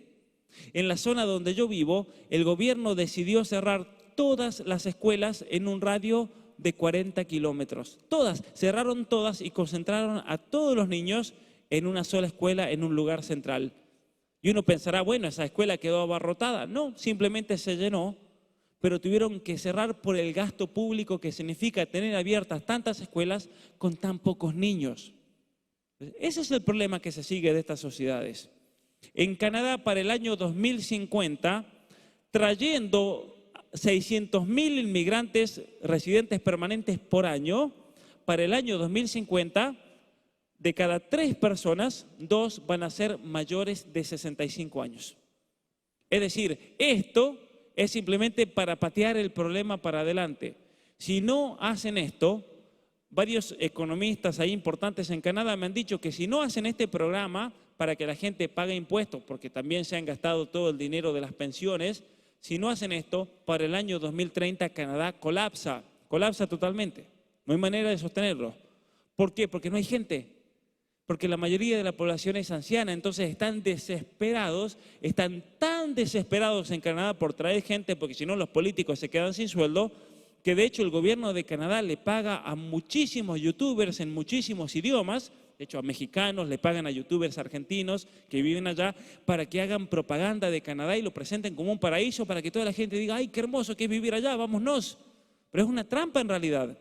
En la zona donde yo vivo, el gobierno decidió cerrar todas las escuelas en un radio de 40 kilómetros. Todas, cerraron todas y concentraron a todos los niños en una sola escuela, en un lugar central. Y uno pensará, bueno, esa escuela quedó abarrotada. No, simplemente se llenó, pero tuvieron que cerrar por el gasto público que significa tener abiertas tantas escuelas con tan pocos niños. Ese es el problema que se sigue de estas sociedades. En Canadá, para el año 2050, trayendo 600.000 inmigrantes residentes permanentes por año, para el año 2050, de cada 3 personas, 2 van a ser mayores de 65 años. Es decir, esto es simplemente para patear el problema para adelante. Si no hacen esto, varios economistas ahí importantes en Canadá me han dicho que si no hacen este programa para que la gente pague impuestos, porque también se han gastado todo el dinero de las pensiones, si no hacen esto, para el año 2030 Canadá colapsa totalmente. No hay manera de sostenerlo. ¿Por qué? Porque no hay gente. Porque la mayoría de la población es anciana, entonces están tan desesperados en Canadá por traer gente, porque si no los políticos se quedan sin sueldo, que de hecho el gobierno de Canadá le paga a muchísimos youtubers en muchísimos idiomas, de hecho a mexicanos le pagan a youtubers argentinos que viven allá para que hagan propaganda de Canadá y lo presenten como un paraíso para que toda la gente diga, ¡ay, qué hermoso que es vivir allá, vámonos! Pero es una trampa en realidad.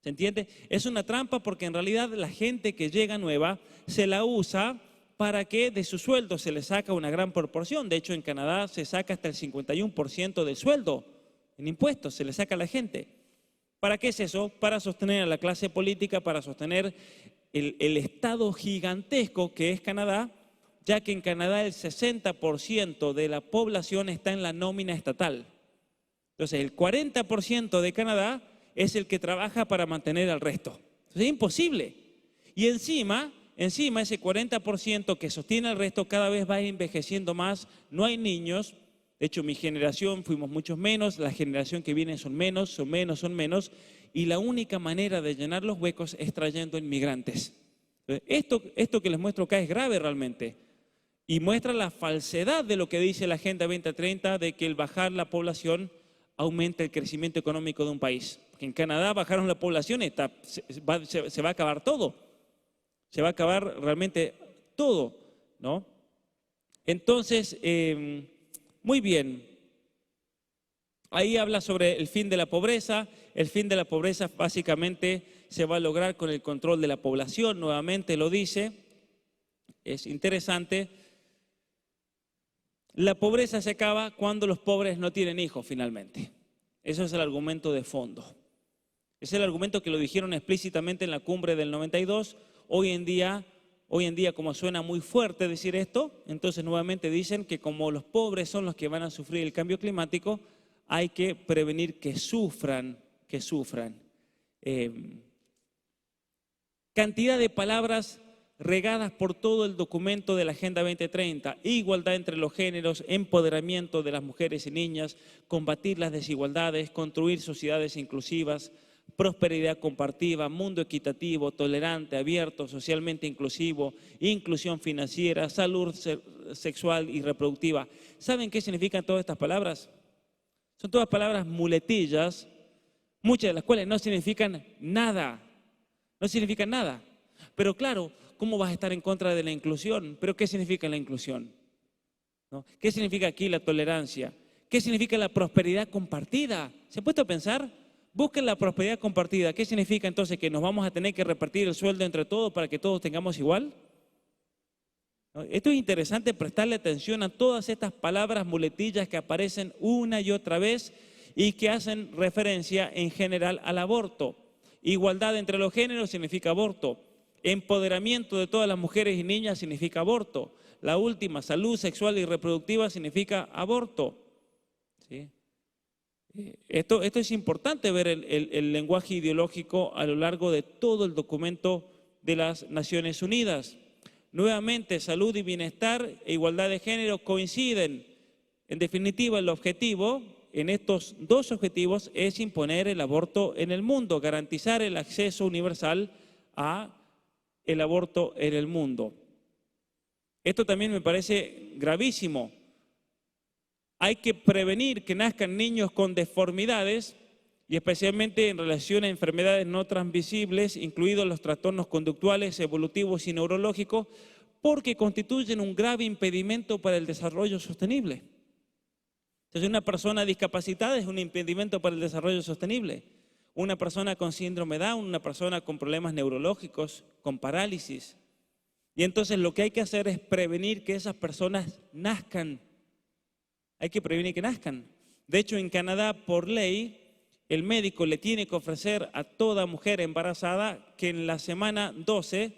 ¿Se entiende? Es una trampa porque en realidad la gente que llega nueva se la usa para que de su sueldo se le saca una gran proporción. De hecho, en Canadá se saca hasta el 51% del sueldo en impuestos, se le saca a la gente. ¿Para qué es eso? Para sostener a la clase política, para sostener el Estado gigantesco que es Canadá, ya que en Canadá el 60% de la población está en la nómina estatal. Entonces, el 40% de Canadá es el que trabaja para mantener al resto. Entonces, es imposible. Y encima ese 40% que sostiene al resto cada vez va envejeciendo más, no hay niños. De hecho, mi generación fuimos muchos menos, la generación que viene son menos, y la única manera de llenar los huecos es trayendo inmigrantes. Esto que les muestro acá es grave realmente. Y muestra la falsedad de lo que dice la Agenda 2030 de que el bajar la población aumenta el crecimiento económico de un país. Porque en Canadá bajaron la población y se va a acabar todo. Se va a acabar realmente todo, ¿no? Entonces, muy bien. Ahí habla sobre el fin de la pobreza. El fin de la pobreza básicamente se va a lograr con el control de la población, nuevamente lo dice. Es interesante. La pobreza se acaba cuando los pobres no tienen hijos finalmente. Eso es el argumento de fondo. Es el argumento que lo dijeron explícitamente en la cumbre del 92. Hoy en día, como suena muy fuerte decir esto, entonces nuevamente dicen que como los pobres son los que van a sufrir el cambio climático, hay que prevenir que sufran. Cantidad de palabras regadas por todo el documento de la Agenda 2030, igualdad entre los géneros, empoderamiento de las mujeres y niñas, combatir las desigualdades, construir sociedades inclusivas, prosperidad compartida, mundo equitativo, tolerante, abierto, socialmente inclusivo, inclusión financiera, salud sexual y reproductiva. ¿Saben qué significan todas estas palabras? Son todas palabras muletillas, muchas de las cuales no significan nada. No significan nada. Pero claro, ¿cómo vas a estar en contra de la inclusión? ¿Pero qué significa la inclusión? ¿No? ¿Qué significa aquí la tolerancia? ¿Qué significa la prosperidad compartida? ¿Se ha puesto a pensar? Busquen la prosperidad compartida. ¿Qué significa entonces? ¿Que nos vamos a tener que repartir el sueldo entre todos para que todos tengamos igual? ¿No? Esto es interesante, prestarle atención a todas estas palabras muletillas que aparecen una y otra vez y que hacen referencia en general al aborto. Igualdad entre los géneros significa aborto. Empoderamiento de todas las mujeres y niñas significa aborto. La última, salud sexual y reproductiva, significa aborto. ¿Sí? Esto es importante ver el lenguaje ideológico a lo largo de todo el documento de las Naciones Unidas. Nuevamente, salud y bienestar e igualdad de género coinciden. En definitiva, el objetivo en estos dos objetivos es imponer el aborto en el mundo, garantizar el acceso universal a el aborto en el mundo. Esto también me parece gravísimo. Hay que prevenir que nazcan niños con deformidades y especialmente en relación a enfermedades no transmisibles, incluidos los trastornos conductuales, evolutivos y neurológicos, porque constituyen un grave impedimento para el desarrollo sostenible. Entonces, una persona discapacitada es un impedimento para el desarrollo sostenible. Una persona con síndrome Down, una persona con problemas neurológicos, con parálisis. Y entonces lo que hay que hacer es prevenir que esas personas nazcan. Hay que prevenir que nazcan. De hecho, en Canadá, por ley, el médico le tiene que ofrecer a toda mujer embarazada que en la semana 12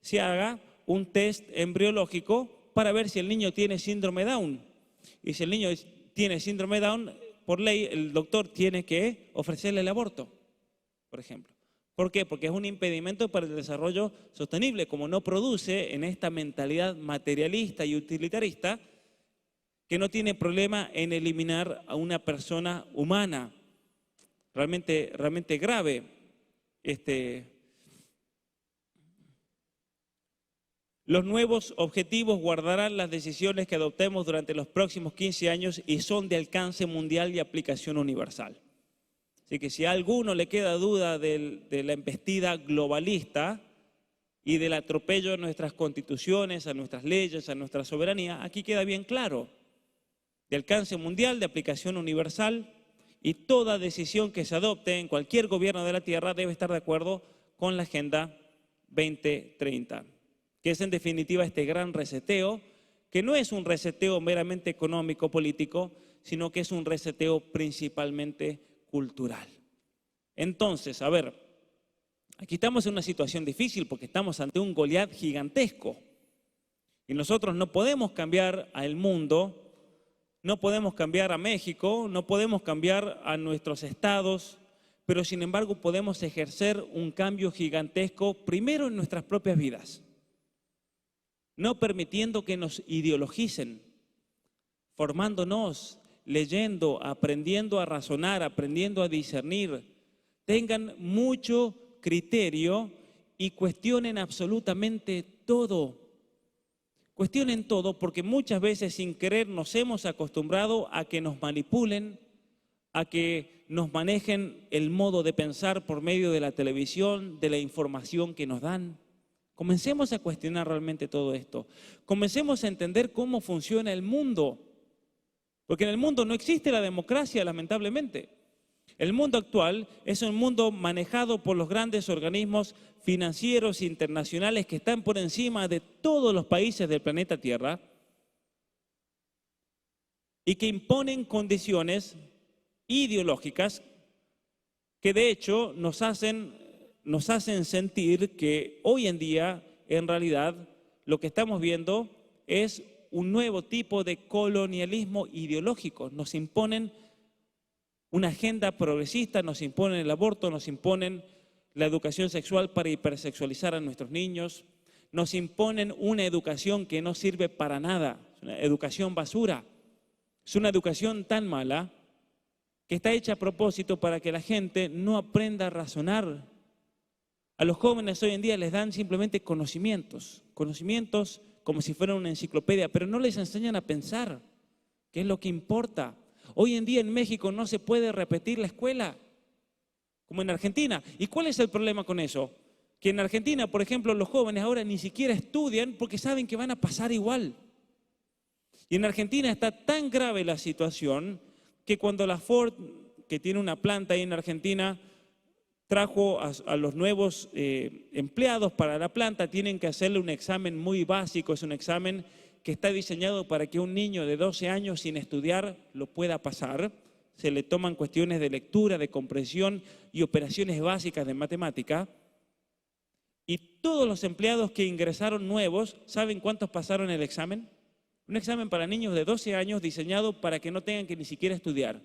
se haga un test embriológico para ver si el niño tiene síndrome Down. Y si el niño tiene síndrome Down, por ley, el doctor tiene que ofrecerle el aborto, por ejemplo. ¿Por qué? Porque es un impedimento para el desarrollo sostenible. Como no produce en esta mentalidad materialista y utilitarista, que no tiene problema en eliminar a una persona humana. Realmente grave. Los nuevos objetivos guardarán las decisiones que adoptemos durante los próximos 15 años y son de alcance mundial y aplicación universal. Así que si a alguno le queda duda de la embestida globalista y del atropello a nuestras constituciones, a nuestras leyes, a nuestra soberanía, aquí queda bien claro. De alcance mundial, de aplicación universal, y toda decisión que se adopte en cualquier gobierno de la Tierra debe estar de acuerdo con la Agenda 2030, que es en definitiva este gran reseteo, que no es un reseteo meramente económico-político, sino que es un reseteo principalmente cultural. Entonces, a ver, aquí estamos en una situación difícil porque estamos ante un Goliat gigantesco y nosotros no podemos cambiar al mundo, no podemos cambiar a México, no podemos cambiar a nuestros estados, pero sin embargo podemos ejercer un cambio gigantesco primero en nuestras propias vidas, no permitiendo que nos ideologicen, formándonos, leyendo, aprendiendo a razonar, aprendiendo a discernir, tengan mucho criterio y cuestionen absolutamente todo. Cuestionen todo, porque muchas veces sin querer nos hemos acostumbrado a que nos manipulen, a que nos manejen el modo de pensar por medio de la televisión, de la información que nos dan. Comencemos a cuestionar realmente todo esto. Comencemos a entender cómo funciona el mundo. Porque en el mundo no existe la democracia, lamentablemente. El mundo actual es un mundo manejado por los grandes organismos financieros internacionales que están por encima de todos los países del planeta Tierra y que imponen condiciones ideológicas que de hecho nos hacen sentir que hoy en día, en realidad, lo que estamos viendo es un nuevo tipo de colonialismo ideológico. Nos imponen una agenda progresista, nos imponen el aborto, nos imponen la educación sexual para hipersexualizar a nuestros niños, nos imponen una educación que no sirve para nada, es una educación basura. Es una educación tan mala que está hecha a propósito para que la gente no aprenda a razonar. A los jóvenes hoy en día les dan simplemente conocimientos como si fueran una enciclopedia, pero no les enseñan a pensar, que es lo que importa. Hoy en día en México no se puede repetir la escuela, como en Argentina. ¿Y cuál es el problema con eso? Que en Argentina, por ejemplo, los jóvenes ahora ni siquiera estudian porque saben que van a pasar igual. Y en Argentina está tan grave la situación que cuando la Ford, que tiene una planta ahí en Argentina, trajo a los nuevos empleados para la planta, tienen que hacerle un examen muy básico, es un examen que está diseñado para que un niño de 12 años sin estudiar lo pueda pasar. Se le toman cuestiones de lectura, de comprensión y operaciones básicas de matemática. Y todos los empleados que ingresaron nuevos, ¿saben cuántos pasaron el examen? Un examen para niños de 12 años diseñado para que no tengan que ni siquiera estudiar.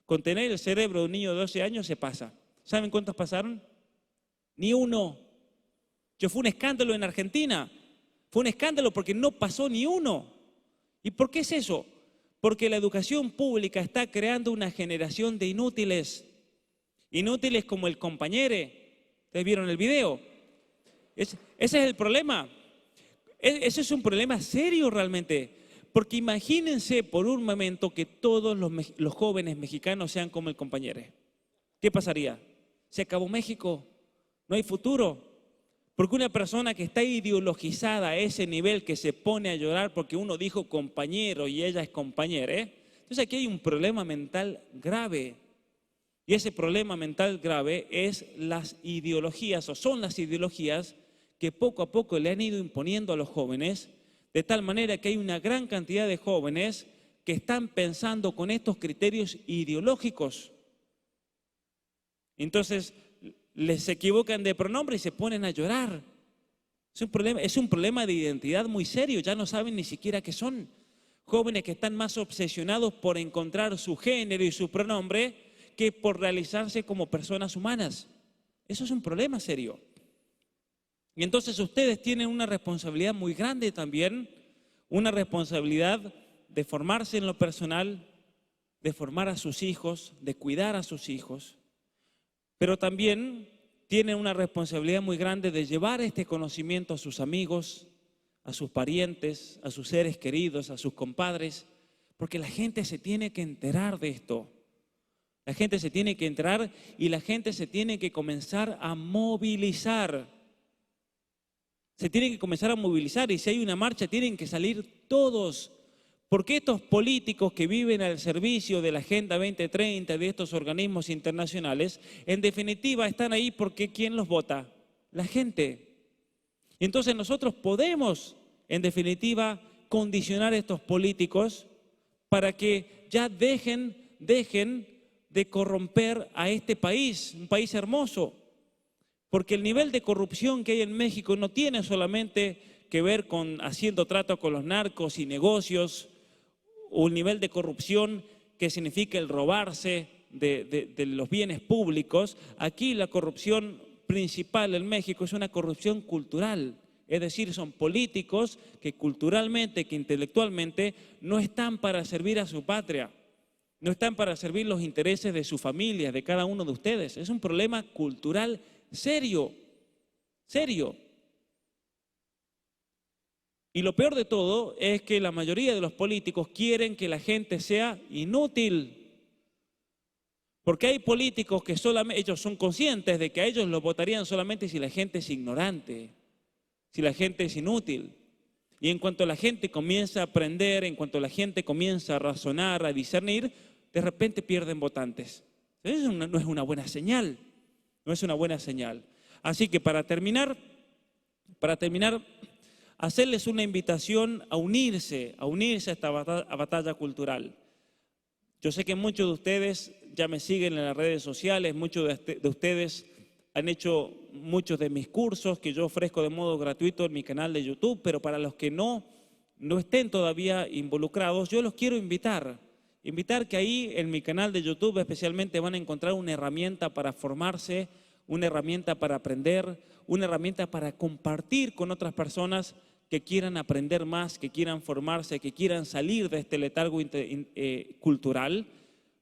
Con tener el cerebro de un niño de 12 años se pasa. ¿Saben cuántos pasaron? Ni uno. Fue un escándalo en Argentina. Fue un escándalo porque no pasó ni uno. ¿Y por qué es eso? Porque la educación pública está creando una generación de inútiles. Inútiles como el compañere. ¿Ustedes vieron el video? Ese es el problema. Ese es un problema serio realmente. Porque imagínense por un momento que todos los jóvenes mexicanos sean como el compañere. ¿Qué pasaría? Se acabó México. No hay futuro. Porque una persona que está ideologizada a ese nivel, que se pone a llorar porque uno dijo compañero y ella es compañera, entonces aquí hay un problema mental grave. Y ese problema mental grave es las ideologías, o son las ideologías que poco a poco le han ido imponiendo a los jóvenes, de tal manera que hay una gran cantidad de jóvenes que están pensando con estos criterios ideológicos. Entonces les equivocan de pronombre y se ponen a llorar. Es un problema de identidad muy serio, ya no saben ni siquiera qué son. Jóvenes que están más obsesionados por encontrar su género y su pronombre que por realizarse como personas humanas. Eso es un problema serio. Y entonces ustedes tienen una responsabilidad muy grande también, una responsabilidad de formarse en lo personal, de formar a sus hijos, de cuidar a sus hijos, pero también tienen una responsabilidad muy grande de llevar este conocimiento a sus amigos, a sus parientes, a sus seres queridos, a sus compadres, porque la gente se tiene que enterar de esto. La gente se tiene que enterar y la gente se tiene que comenzar a movilizar. Se tienen que comenzar a movilizar y si hay una marcha tienen que salir todos. Porque estos políticos que viven al servicio de la Agenda 2030, de estos organismos internacionales, en definitiva están ahí porque ¿quién los vota? La gente. Y entonces nosotros podemos, en definitiva, condicionar a estos políticos para que ya dejen de corromper a este país, un país hermoso. Porque el nivel de corrupción que hay en México no tiene solamente que ver con haciendo trato con los narcos y negocios, o el nivel de corrupción que significa el robarse de los bienes públicos. Aquí la corrupción principal en México es una corrupción cultural. Es decir, son políticos que culturalmente, que intelectualmente no están para servir a su patria, no están para servir los intereses de su familia, de cada uno de ustedes. Es un problema cultural serio, serio. Y lo peor de todo es que la mayoría de los políticos quieren que la gente sea inútil. Porque hay políticos que solamente, ellos son conscientes de que a ellos los votarían solamente si la gente es ignorante, si la gente es inútil. Y en cuanto la gente comienza a aprender, en cuanto la gente comienza a razonar, a discernir, de repente pierden votantes. Eso no es una buena señal, no es una buena señal. Así que para terminar, hacerles una invitación a unirse a esta batalla cultural. Yo sé que muchos de ustedes ya me siguen en las redes sociales, muchos de ustedes han hecho muchos de mis cursos que yo ofrezco de modo gratuito en mi canal de YouTube, pero para los que no estén todavía involucrados, yo los quiero invitar que ahí en mi canal de YouTube especialmente van a encontrar una herramienta para formarse, una herramienta para aprender, una herramienta para compartir con otras personas que quieran aprender más, que quieran formarse, que quieran salir de este letargo cultural,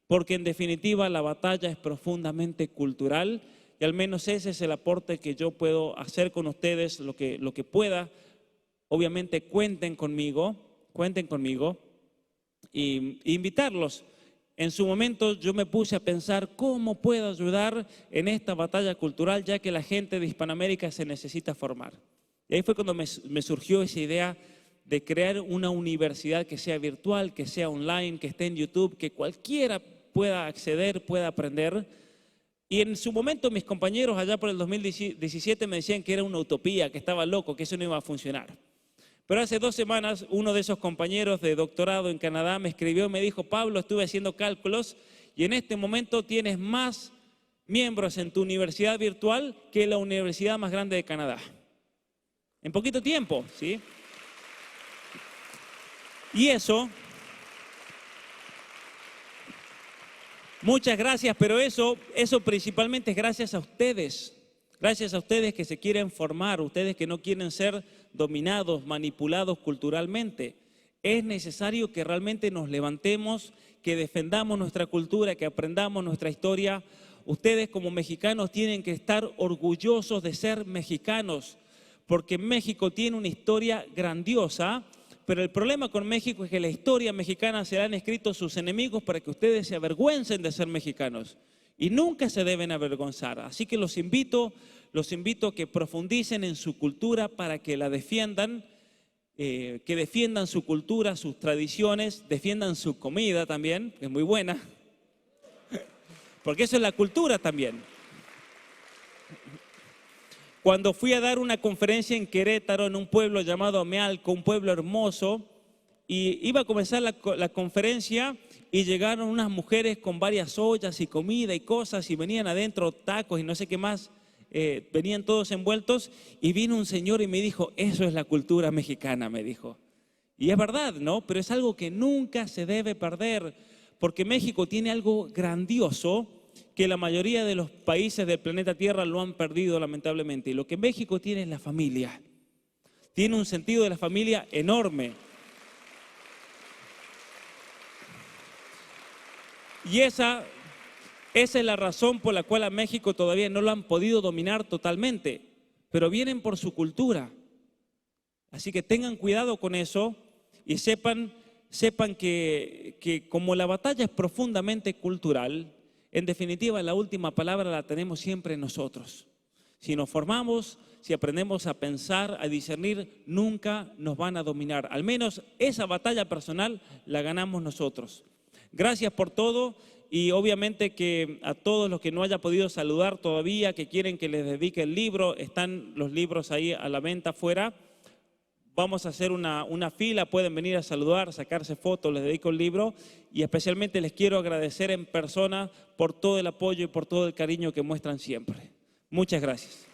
porque en definitiva la batalla es profundamente cultural y al menos ese es el aporte que yo puedo hacer con ustedes, lo que pueda. Obviamente cuenten conmigo y invitarlos. En su momento yo me puse a pensar cómo puedo ayudar en esta batalla cultural, ya que la gente de Hispanoamérica se necesita formar. Y ahí fue cuando me surgió esa idea de crear una universidad que sea virtual, que sea online, que esté en YouTube, que cualquiera pueda acceder, pueda aprender. Y en su momento mis compañeros allá por el 2017 me decían que era una utopía, que estaba loco, que eso no iba a funcionar. Pero hace 2 semanas uno de esos compañeros de doctorado en Canadá me escribió y me dijo: Pablo, estuve haciendo cálculos y en este momento tienes más miembros en tu universidad virtual que la universidad más grande de Canadá. En poquito tiempo, ¿sí? Y eso, muchas gracias, pero eso principalmente es gracias a ustedes que se quieren formar, ustedes que no quieren ser dominados, manipulados culturalmente. Es necesario que realmente nos levantemos, que defendamos nuestra cultura, que aprendamos nuestra historia. Ustedes como mexicanos tienen que estar orgullosos de ser mexicanos, porque México tiene una historia grandiosa, pero el problema con México es que la historia mexicana se la han escrito sus enemigos para que ustedes se avergüencen de ser mexicanos. Y nunca se deben avergonzar. Así que los invito a que profundicen en su cultura para que la defiendan, que defiendan su cultura, sus tradiciones, defiendan su comida también, que es muy buena, porque eso es la cultura también. Cuando fui a dar una conferencia en Querétaro, en un pueblo llamado Amealco, un pueblo hermoso, y iba a comenzar la conferencia y llegaron unas mujeres con varias ollas y comida y cosas y venían adentro tacos y no sé qué más, venían todos envueltos y vino un señor y me dijo: eso es la cultura mexicana, me dijo. Y es verdad, ¿no? Pero es algo que nunca se debe perder, porque México tiene algo grandioso que la mayoría de los países del planeta Tierra lo han perdido lamentablemente. Y lo que México tiene es la familia. Tiene un sentido de la familia enorme. Y esa es la razón por la cual a México todavía no lo han podido dominar totalmente, pero vienen por su cultura. Así que tengan cuidado con eso y sepan que como la batalla es profundamente cultural, en definitiva la última palabra la tenemos siempre nosotros. Si nos formamos, si aprendemos a pensar, a discernir, nunca nos van a dominar. Al menos esa batalla personal la ganamos nosotros. Gracias por todo y obviamente que a todos los que no haya podido saludar todavía, que quieren que les dedique el libro, están los libros ahí a la venta afuera. Vamos a hacer una fila, pueden venir a saludar, sacarse fotos, les dedico el libro y especialmente les quiero agradecer en persona por todo el apoyo y por todo el cariño que muestran siempre. Muchas gracias.